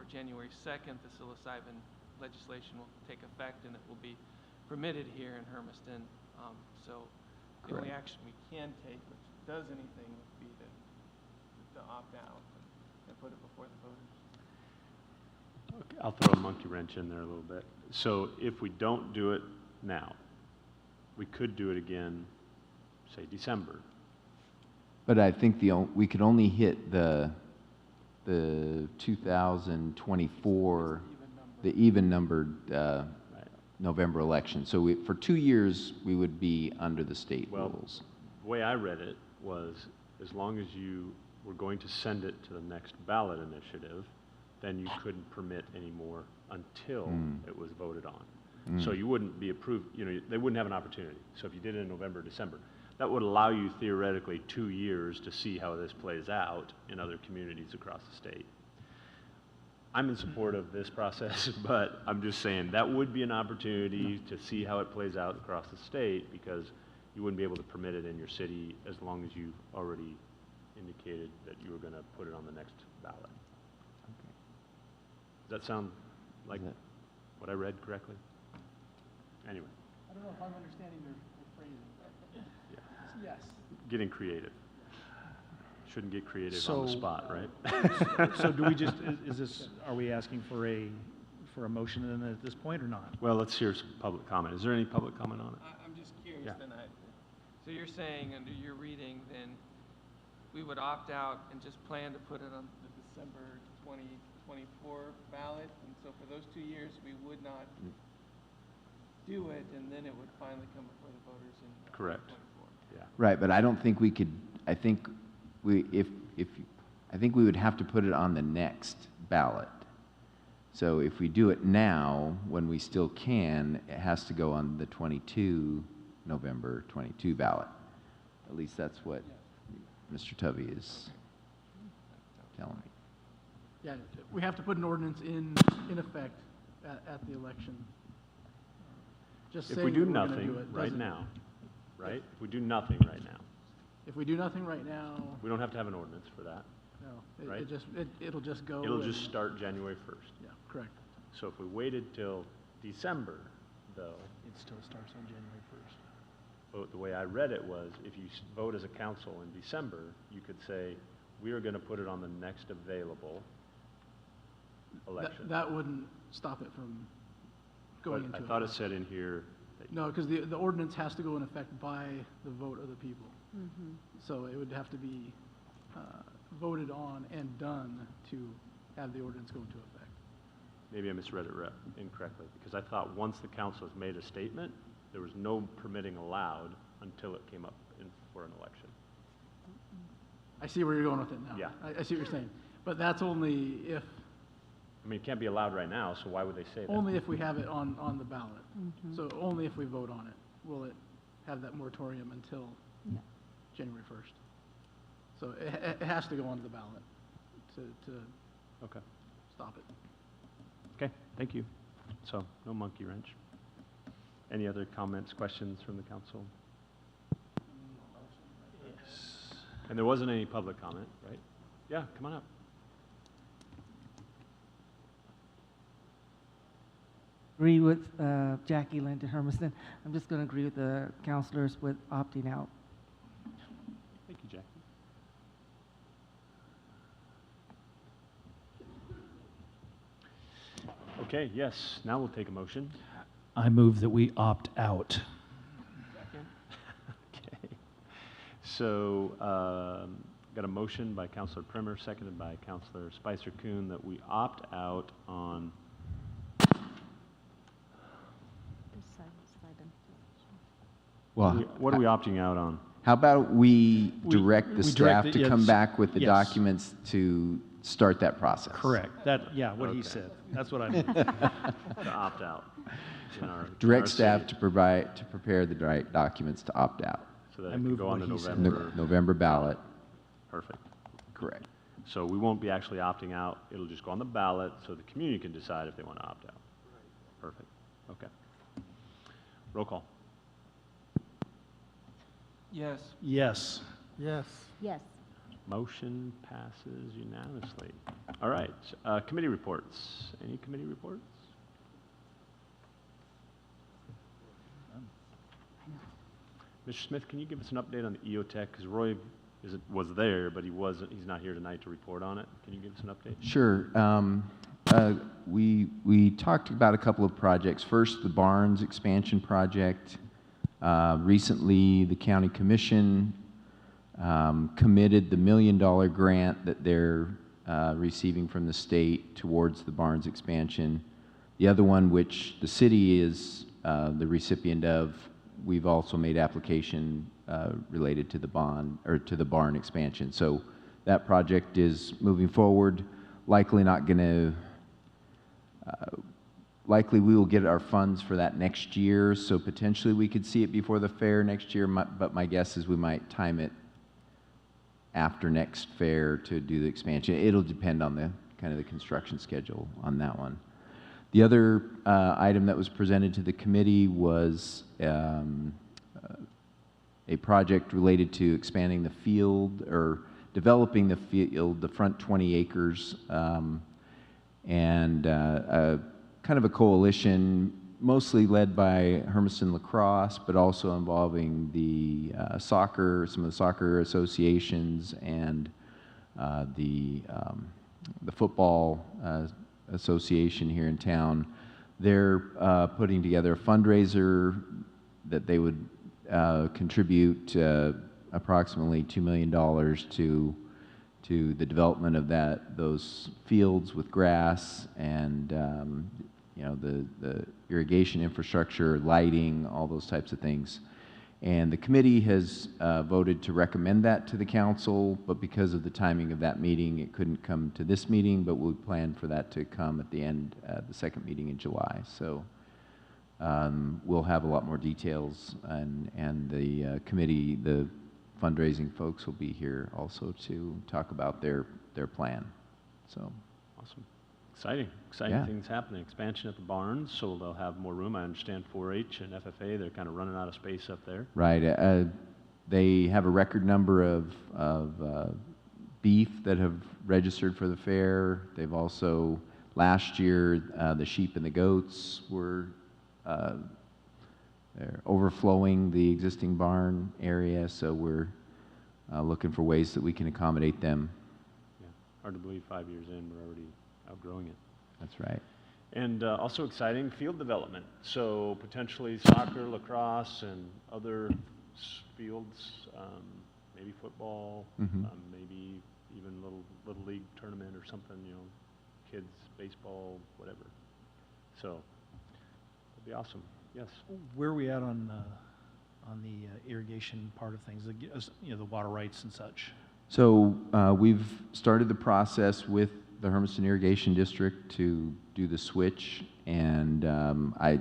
January 2nd, the psilocybin legislation will take effect and it will be permitted here in Hermiston. So the only action we can take, which does anything, would be to opt out and put it before the voters. Okay, I'll throw a monkey wrench in there a little bit. So if we don't do it now, we could do it again, say December. But I think we could only hit the 2024, the even-numbered November election. So for 2 years, we would be under the state rules. The way I read it was, as long as you were going to send it to the next ballot initiative, then you couldn't permit any more until it was voted on. So you wouldn't be approved, they wouldn't have an opportunity. So if you did it in November, December, that would allow you theoretically 2 years to see how this plays out in other communities across the state. I'm in support of this process, but I'm just saying that would be an opportunity to see how it plays out across the state, because you wouldn't be able to permit it in your city as long as you've already indicated that you were going to put it on the next ballot. Okay. Does that sound like what I read correctly? Anyway. I don't know if I'm understanding your phrasing, but yes. Getting creative. Shouldn't get creative on the spot, right? So do we just, are we asking for a motion then at this point or not? Well, let's hear some public comment. Is there any public comment on it? I'm just curious Yeah. then. So you're saying, under your reading, then we would opt out and just plan to put it on the December 2024 ballot, and so for those 2 years, we would not do it, and then it would finally come before the voters in Correct. 2024. Yeah. Right, but I don't think we could, I think we would have to put it on the next ballot. So if we do it now, when we still can, it has to go on the 22 November 22 ballot. At least that's what Mr. Tubby is telling me. Yeah, we have to put an ordinance in effect at the election. Just If saying we do that we're gonna nothing do it right doesn't- now, right? If we do nothing right now, If we do nothing right now, we don't have to have an ordinance for that. no, Right. it'll just go. It'll and- just start January 1st. Yeah, correct. So if we waited till December, though, It still starts on January 1st. but the way I read it was, if you vote as a council in December, you could say, we are going to put it on the next available election. That wouldn't stop it from going But into I thought it effect. said in here that No, because the ordinance has to go in effect by the vote of the people. So it would have to be voted on and done to have the ordinance go into effect. maybe I misread it incorrectly, because I thought once the council has made a statement, there was no permitting allowed until it came up for an election. I see where you're going with it now. Yeah. I see what you're saying. But that's only if, I mean, it can't be allowed right now, so why would they say that? only if we have it on the ballot. So only if we vote on it will it have that moratorium until January 1st. So it has to go onto the ballot to Okay, stop it. okay, thank you. So, no monkey wrench. Any other comments, questions from the council? And there wasn't any public comment, right? Yeah, come on up. Agree with Jackie Linton Hermiston. I'm just going to agree with the counselors with opting out. Thank you, Jackie. Okay, yes, now we'll take a motion. I move that we opt out. Okay. So, got a motion by Councilor Primer, seconded by Councilor Spicer-Coon, that we opt out on, Well, what are we opting out on? how about we We- direct the we staff direct to it, come yes. back with the Yes. documents to start that process? Correct. That, yeah, what he Okay. said. That's what I meant. To opt out. in our Direct staff city, to prepare the right documents to opt out. so that I it can move go on what the he said. November. November ballot, Perfect. correct. So we won't be actually opting out. It'll just go on the ballot so the community can decide if they want to opt out. Perfect. Okay. Roll call. Yes. Yes. Yes. Yes. Motion passes unanimously. All right, committee reports. Any committee reports? Mr. Smith, can you give us an update on the EOTech? Because Roy was there, but he's not here tonight to report on it. Can you give us an update? Sure. We talked about a couple of projects. First, the Barnes expansion project. Recently, the county commission committed the $1 million grant that they're receiving from the state towards the Barnes expansion. The other one, which the city is the recipient of, we've also made application related to the bond or to the barn expansion. So that project is moving forward. Likely not going to. Likely we will get our funds for that next year, so potentially we could see it before the fair next year, but my guess is we might time it after next fair to do the expansion. It'll depend on the kind of the construction schedule on that one. The other item that was presented to the committee was a project related to expanding the field or developing the field, the front 20 acres, and kind of a coalition, mostly led by Hermiston Lacrosse, but also involving the soccer, some of the soccer associations, and the football association here in town. They're putting together a fundraiser that they would contribute approximately $2 million to the development of those fields with grass and the irrigation infrastructure, lighting, all those types of things. And the committee has voted to recommend that to the council, but because of the timing of that meeting, it couldn't come to this meeting, but we plan for that to come at the end, the second meeting in July. So we'll have a lot more details, and the committee, the fundraising folks will be here also to talk about their plan. So. Awesome. Exciting Yeah. things happening. Expansion at the barns, so they'll have more room. I understand 4-H and FFA, they're kind of running out of space up there. Right. They have a record number of beef that have registered for the fair. They've also, last year, the sheep and the goats were they're overflowing the existing barn area, so we're looking for ways that we can accommodate them. Yeah. Hard to believe 5 years in, we're already outgrowing it. That's right. And also exciting field development. So potentially soccer, lacrosse, and other fields, maybe football, maybe even little league tournament or something, you know, kids, baseball, whatever. So it'd be awesome. Yes. Where are we at on the irrigation part of things, the water rights and such? So we've started the process with the Hermiston Irrigation District to do the switch, and I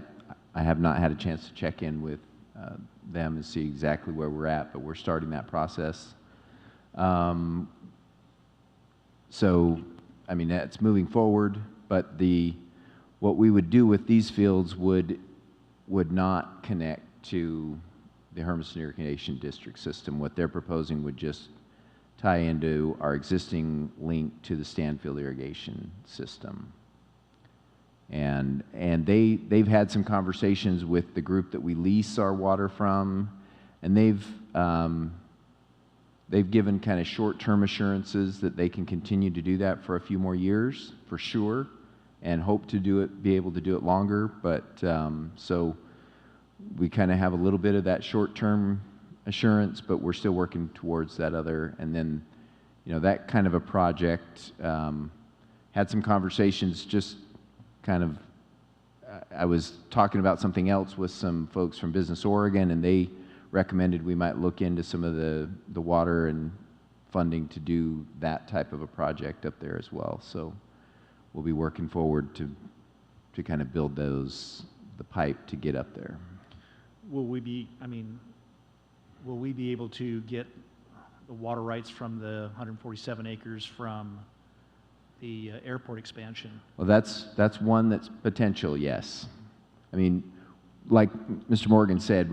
have not had a chance to check in with them and see exactly where we're at, but we're starting that process. So, I mean, that's moving forward, but what we would do with these fields would not connect to the Hermiston Irrigation District system. What they're proposing would just tie into our existing link to the Stanfield irrigation system. And they've had some conversations with the group that we lease our water from, and they've given kind of short-term assurances that they can continue to do that for a few more years, for sure, and hope to be able to do it longer. But so we kind of have a little bit of that short-term assurance, but we're still working towards that other. And then, you know, that kind of a project, had some conversations just kind of, I was talking about something else with some folks from Business Oregon, and they recommended we might look into some of the water and funding to do that type of a project up there as well. So we'll be working forward to kind of build the pipe to get up there. Will we be able to get the water rights from the 147 acres from the airport expansion? Well, that's one that's potential, yes. I mean, like Mr. Morgan said,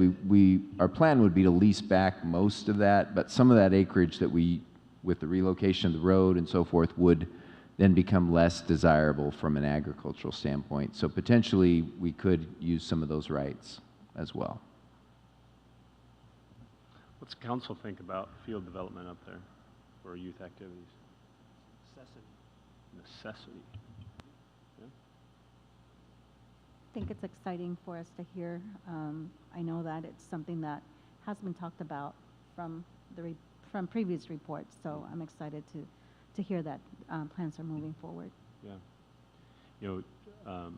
our plan would be to lease back most of that, but some of that acreage that with the relocation of the road and so forth, would then become less desirable from an agricultural standpoint. So potentially, we could use some of those rights as well. What's council think about field development up there for youth activities? Necessity. Yeah. I think it's exciting for us to hear. I know that it's something that has been talked about from previous reports, so I'm excited to hear that plans are moving forward. Yeah. You know,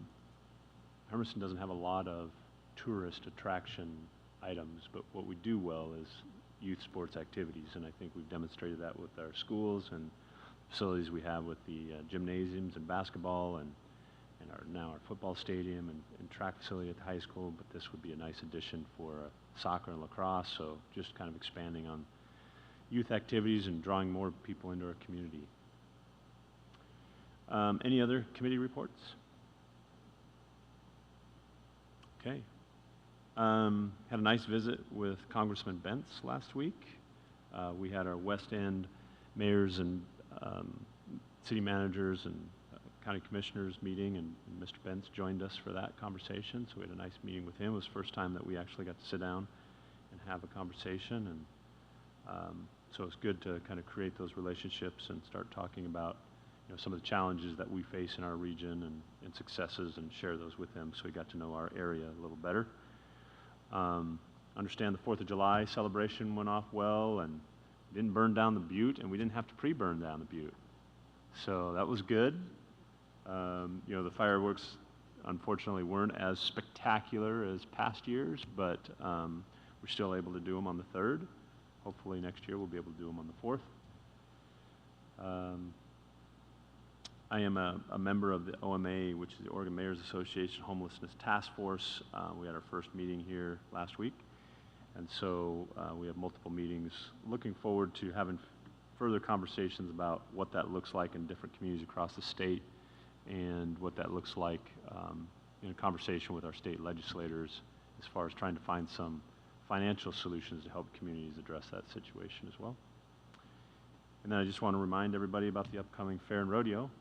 Hermiston doesn't have a lot of tourist attraction items, but what we do well is youth sports activities, and I think we've demonstrated that with our schools and facilities we have with the gymnasiums and basketball and now our football stadium and track facility at the high school, but this would be a nice addition for soccer and lacrosse, so just kind of expanding on youth activities and drawing more people into our community. Any other committee reports? Okay. Had a nice visit with Congressman Bentz last week. We had our West End mayors and city managers and county commissioners meeting, and Mr. Bentz joined us for that conversation, so we had a nice meeting with him. It was the first time that we actually got to sit down and have a conversation, and so it's good to kind of create those relationships and start talking about, you know, some of the challenges that we face in our region and successes, and share those with him, so we got to know our area a little better. Understand the 4th of July celebration went off well, and we didn't burn down the butte, and we didn't have to pre-burn down the butte. So that was good. You know, the fireworks unfortunately weren't as spectacular as past years, but we're still able to do them on the 3rd. Hopefully next year we'll be able to do them on the 4th. I am a member of the OMA, which is the Oregon Mayors Association Homelessness Task Force. We had our first meeting here last week, and so we have multiple meetings. Looking forward to having further conversations about what that looks like in different communities across the state, and what that looks like in a conversation with our state legislators as far as trying to find some financial solutions to help communities address that situation as well. And then I just want to remind everybody about the upcoming fair and rodeo,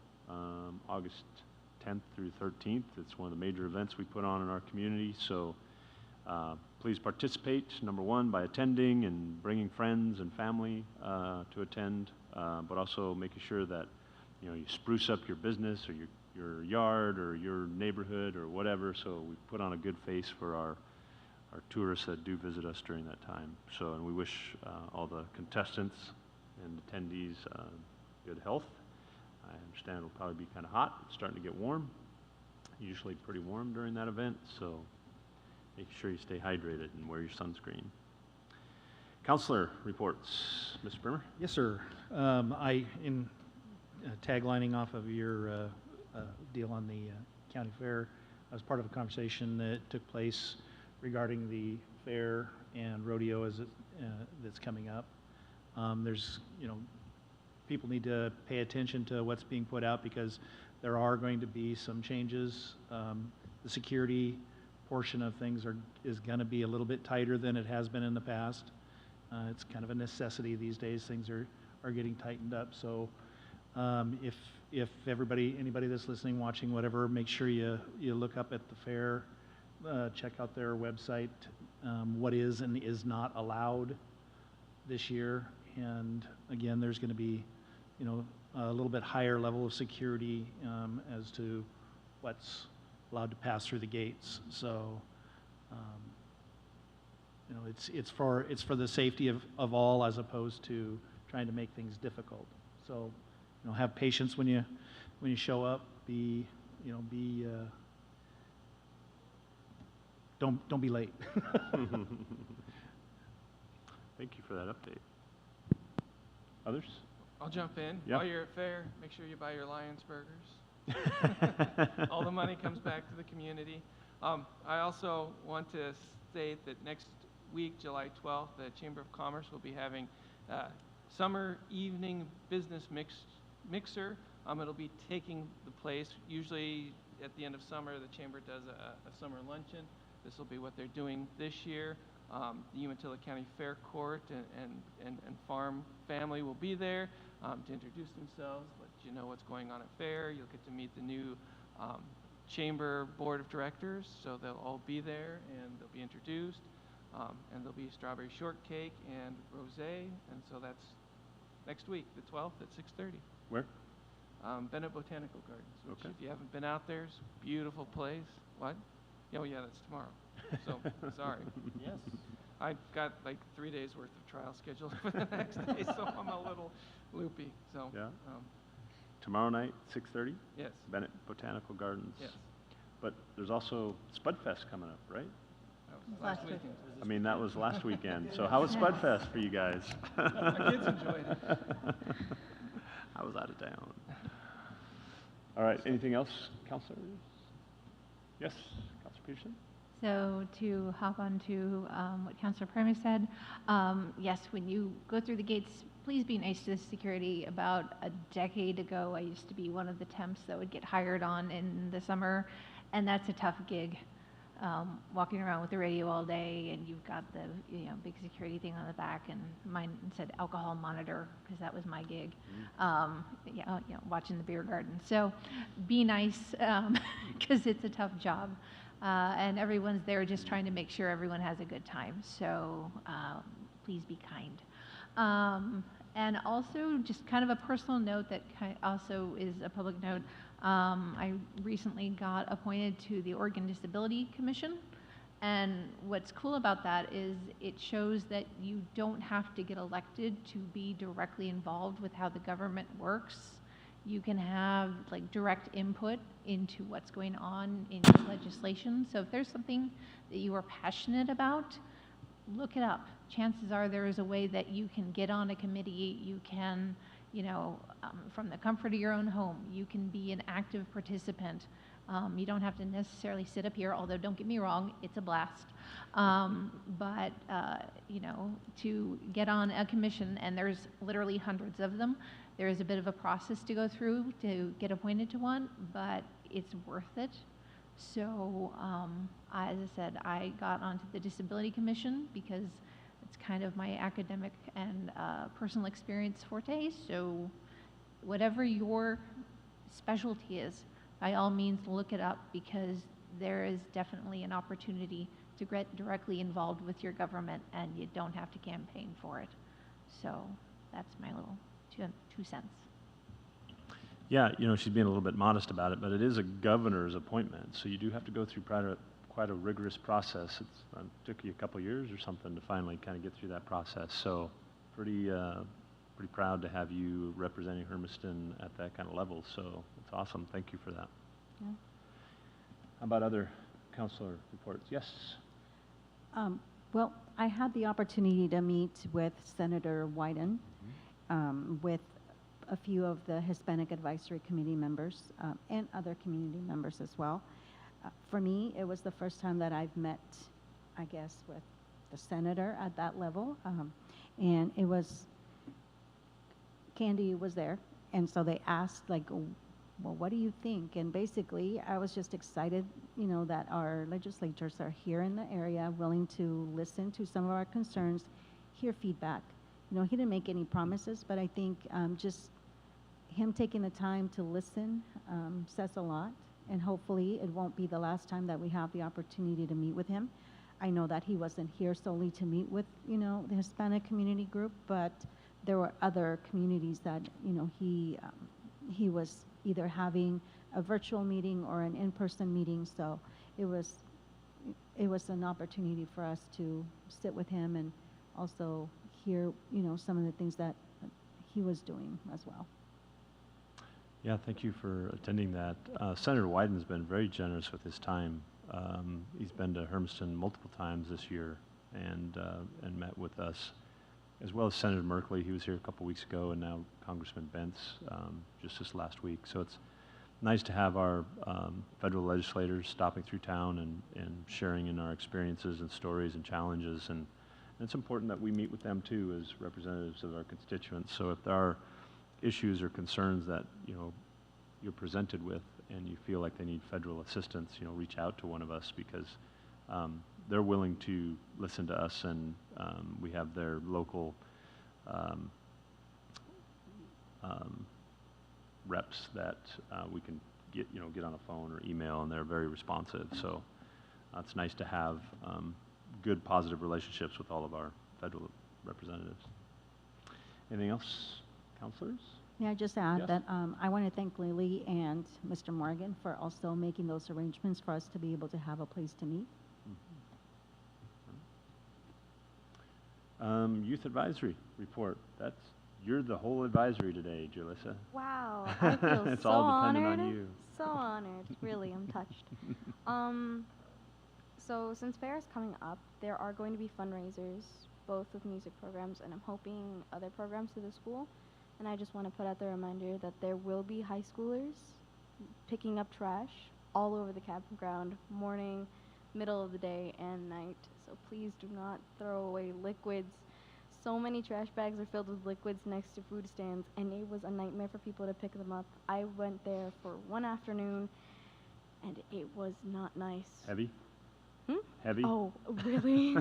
August 10th through 13th. It's one of the major events we put on in our community, so please participate, number one, by attending and bringing friends and family to attend, but also making sure that you spruce up your business or your yard or your neighborhood or whatever, so we put on a good face for our tourists that do visit us during that time. So, and we wish all the contestants and attendees good health. I understand it'll probably be kind of hot. It's starting to get warm, usually pretty warm during that event, so make sure you stay hydrated and wear your sunscreen. Counselor reports. Mr. Brimmer? Yes, sir. Taglining off of your deal on the county fair, I was part of a conversation that took place regarding the fair and rodeo that's coming up. There's, people need to pay attention to what's being put out because there are going to be some changes. The security portion of things is going to be a little bit tighter than it has been in the past. It's kind of a necessity these days. Things are getting tightened up. So if anybody that's listening, watching, whatever, make sure you look up at the fair, check out their website, what is and is not allowed this year. And again, there's going to be, a little bit higher level of security as to what's allowed to pass through the gates. So, it's for the safety of all as opposed to trying to make things difficult. So, have patience when you show up. Don't be late. Thank you for that update. Others? I'll jump in. Yeah. While you're at fair, make sure you buy your Lions burgers. All the money comes back to the community. I also want to state that next week, July 12th, the Chamber of Commerce will be having summer evening business mixer. It'll be taking the place. Usually at the end of summer, the Chamber does a summer luncheon. This will be what they're doing this year. The Umatilla County Fair Court and farm family will be there to introduce themselves, let you know what's going on at fair. You'll get to meet the new Chamber Board of Directors, so they'll all be there and they'll be introduced. And there'll be strawberry shortcake and rosé, and so that's next week, the 12th at 6:30. Where? Bennett Botanical Gardens, which Okay. if you haven't been out there, it's a beautiful place. What? Oh yeah, that's tomorrow. So, sorry. Yes. I've got like 3 days worth of trial scheduled for the next day, so I'm a little loopy. So, Yeah. Tomorrow night, 6:30? yes, Bennett Botanical Gardens. yes. But there's also Spudfest coming up, right? That was Last last week. weekend. I mean, that was last weekend. So how was Spudfest for you guys? My kids enjoyed it. I was out of town. All right, anything else, counselors? Yes, Counselor Peterson? So to hop on to what Councilor Primus said, yes, when you go through the gates, please be nice to the security. About a decade ago, I used to be one of the temps that would get hired on in the summer, and that's a tough gig. Walking around with the radio all day, and you've got the big security thing on the back, and mine said alcohol monitor because that was my gig. Watching the beer garden. So be nice because it's a tough job, and everyone's there just trying to make sure everyone has a good time. So please be kind. And also, just kind of a personal note that also is a public note. I recently got appointed to the Oregon Disability Commission, and what's cool about that is it shows that you don't have to get elected to be directly involved with how the government works. You can have direct input into what's going on in legislation. So if there's something that you are passionate about, look it up. Chances are there is a way that you can get on a committee, you can from the comfort of your own home. You can be an active participant. You don't have to necessarily sit up here, although don't get me wrong, it's a blast. But to get on a commission, and there's literally hundreds of them, there is a bit of a process to go through to get appointed to one, but it's worth it. So, as I said, I got onto the Disability Commission because it's kind of my academic and personal experience forte. So whatever your specialty is, by all means look it up, because there is definitely an opportunity to get directly involved with your government, and you don't have to campaign for it. So that's my little two cents. Yeah, she's being a little bit modest about it, but it is a governor's appointment, so you do have to go through quite a rigorous process. It took you a couple years or something to finally kind of get through that process. So pretty proud to have you representing Hermiston at that kind of level. So it's awesome. Thank you for that. Yeah. How about other councilor reports? Yes. Well, I had the opportunity to meet with Senator Wyden, with a few of the Hispanic Advisory Committee members, and other community members as well. For me, it was the first time that I've met, I guess, with the senator at that level. And it was, Candy was there, and so they asked, like, well, what do you think? And basically, I was just excited, that our legislators are here in the area, willing to listen to some of our concerns, hear feedback. He didn't make any promises, but I think just him taking the time to listen says a lot, and hopefully it won't be the last time that we have the opportunity to meet with him. I know that he wasn't here solely to meet with, the Hispanic community group, but there were other communities that, he was either having a virtual meeting or an in-person meeting, so it was an opportunity for us to sit with him and also hear, some of the things that he was doing as well. Yeah, thank you for attending that. Senator Wyden's been very generous with his time. He's been to Hermiston multiple times this year and met with us, as well as Senator Merkley. He was here a couple weeks ago, and now Congressman Bentz just this last week. So it's nice to have our federal legislators stopping through town and sharing in our experiences and stories and challenges. And it's important that we meet with them too as representatives of our constituents. So if there are issues or concerns that you're presented with and you feel like they need federal assistance, reach out to one of us, because they're willing to listen to us, and we have their local reps that we can get on a phone or email, and they're very responsive. So it's nice to have good, positive relationships with all of our federal representatives. Anything else, councilors? May I just add Yes. that I want to thank Lily and Mr. Morgan for also making those arrangements for us to be able to have a place to meet. Youth Advisory Report. You're the whole advisory today, Julissa. Wow, I feel It's so all dependent honored. on you. So honored, really, I'm touched. So since fair is coming up, there are going to be fundraisers, both with music programs, and I'm hoping other programs to the school. And I just want to put out the reminder that there will be high schoolers picking up trash all over the campground, morning, middle of the day, and night. So please do not throw away liquids. So many trash bags are filled with liquids next to food stands, and it was a nightmare for people to pick them up. I went there for one afternoon, and it was not nice. Heavy? Heavy? Oh, really?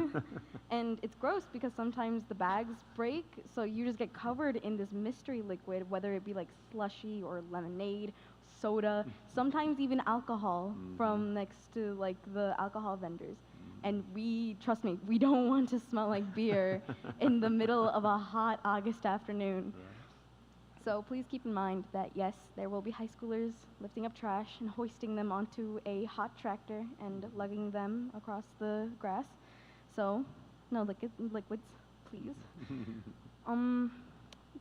And it's gross because sometimes the bags break, so you just get covered in this mystery liquid, whether it be like slushy or lemonade, soda, sometimes even alcohol from next to like the alcohol vendors. And trust me, we don't want to smell like beer in the middle of a hot August afternoon. So please keep in mind that yes, there will be high schoolers lifting up trash and hoisting them onto a hot tractor and lugging them across the grass. So no liquids, please.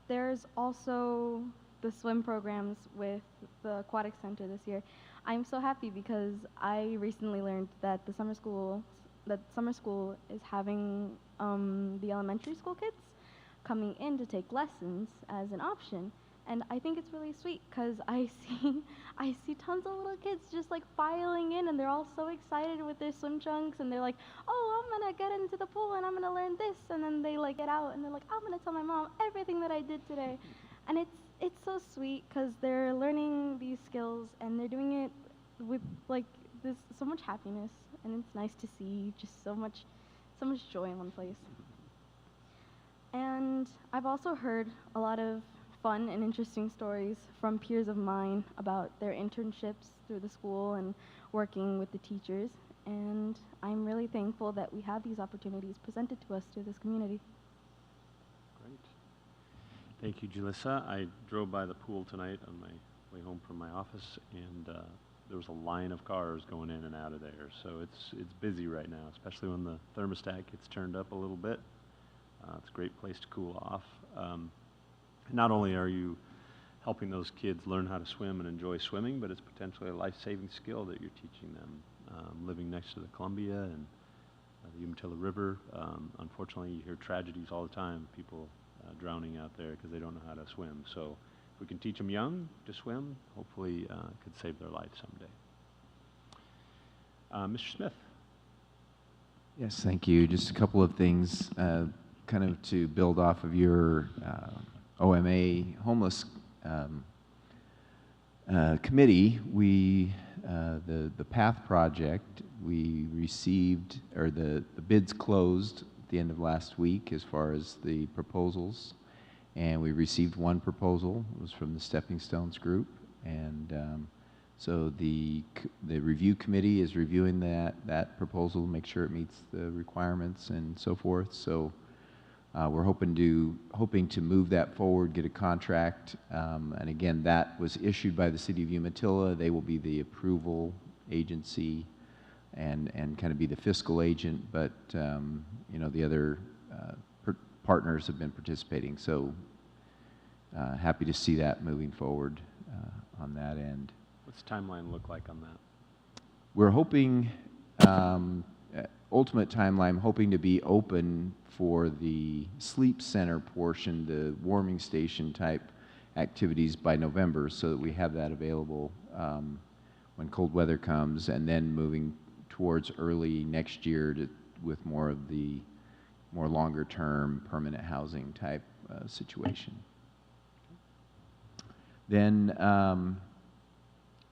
There's also the swim programs with the Aquatic Center this year. I'm so happy because I recently learned that summer school is having the elementary school kids coming in to take lessons as an option. And I think it's really sweet because I see tons of little kids just like filing in, and they're all so excited with their swim trunks, and they're like, oh, I'm gonna get into the pool and I'm gonna learn this, and then they like get out and they're like, I'm gonna tell my mom everything that I did today. And it's so sweet because they're learning these skills and they're doing it with like this so much happiness, and it's nice to see just so much joy in one place. And I've also heard a lot of fun and interesting stories from peers of mine about their internships through the school and working with the teachers. And I'm really thankful that we have these opportunities presented to us through this community. Great. Thank you, Julissa. I drove by the pool tonight on my way home from my office, and there was a line of cars going in and out of there. So it's busy right now, especially when the thermostat gets turned up a little bit. It's a great place to cool off. Not only are you helping those kids learn how to swim and enjoy swimming, but it's potentially a life-saving skill that you're teaching them. Living next to the Columbia and the Umatilla River, unfortunately you hear tragedies all the time, people drowning out there because they don't know how to swim. So if we can teach them young to swim, hopefully it could save their life someday. Mr. Smith. Yes, thank you. Just a couple of things, kind of to build off of your OMA homeless committee. We, the PATH project, we received, or the bids closed at the end of last week as far as the proposals, and we received one proposal. It was from the Stepping Stones group, and so the review committee is reviewing that proposal, make sure it meets the requirements and so forth. So we're hoping to move that forward, get a contract, and again, that was issued by the City of Umatilla. They will be the approval agency and kind of be the fiscal agent, but you know, the other partners have been participating. So happy to see that moving forward on that end. What's the timeline look like on that? We're hoping, ultimate timeline, hoping to be open for the sleep center portion, the warming station type activities by November, so that we have that available when cold weather comes, and then moving towards early next year with more of the longer term permanent housing type situation. Then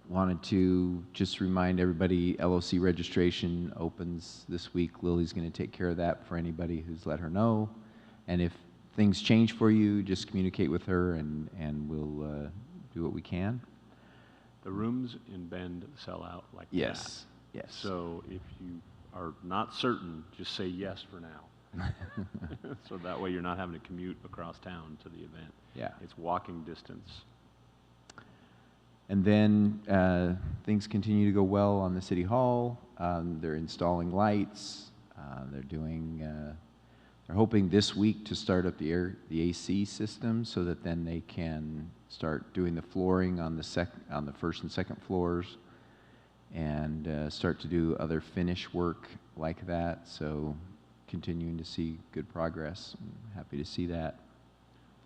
wanted to just remind everybody, LOC registration opens this week. Lily's going to take care of that for anybody who's let her know. And if things change for you, just communicate with her, and we'll do what we can. The rooms in Bend sell out like that. Yes. Yes. So if you are not certain, just say yes for now. So that way you're not having to commute across town to the event. Yeah. It's walking distance. And then things continue to go well on the City Hall. They're installing lights. They're hoping this week to start up the AC system, so that then they can start doing the flooring on the first and second floors, and start to do other finish work like that. So continuing to see good progress. I'm happy to see that.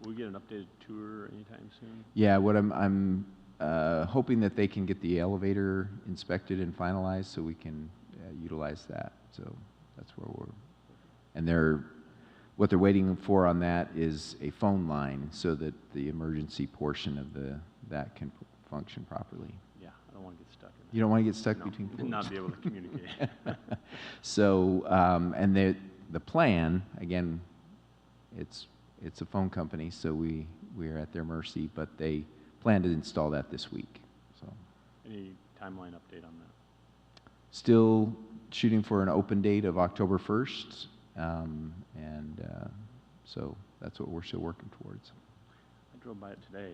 Will we get an updated tour anytime soon? Yeah, what I'm hoping that they can get the elevator inspected and finalized, so we can utilize that. So that's where we're, and what they're waiting for on that is a phone line, so that the emergency portion of that can function properly. Yeah, I don't want to get stuck in that. You don't want to get stuck No, between floors? not be able to communicate. So, and the plan, again, it's a phone company, so we are at their mercy, but they plan to install that this week. So, Any timeline update on that? still shooting for an open date of October 1st, so that's what we're still working towards. I drove by it today.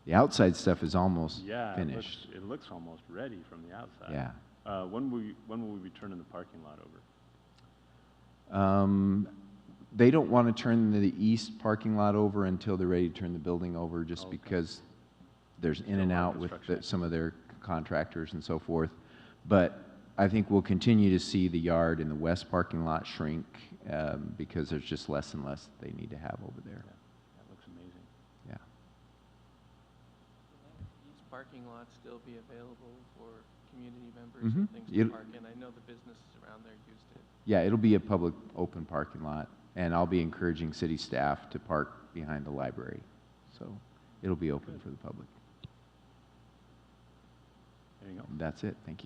The outside stuff is almost Yeah, finished. it looks almost ready from the outside. Yeah. When will we be turning the parking lot over? They don't want to turn the east parking lot over until they're ready to turn the building over, just because there's in and out with some of their contractors and so forth. But I think we'll continue to see the yard in the west parking lot shrink, because there's just less and less they need to have over there. Yeah, that looks amazing. Yeah. parking lot still be available for community members and things to It'll- park in? I know the businesses around there used it. Yeah, it'll be a public, open parking lot, and I'll be encouraging city staff to park behind the library. So it'll be open for the public. Anything else? That's it, thank you.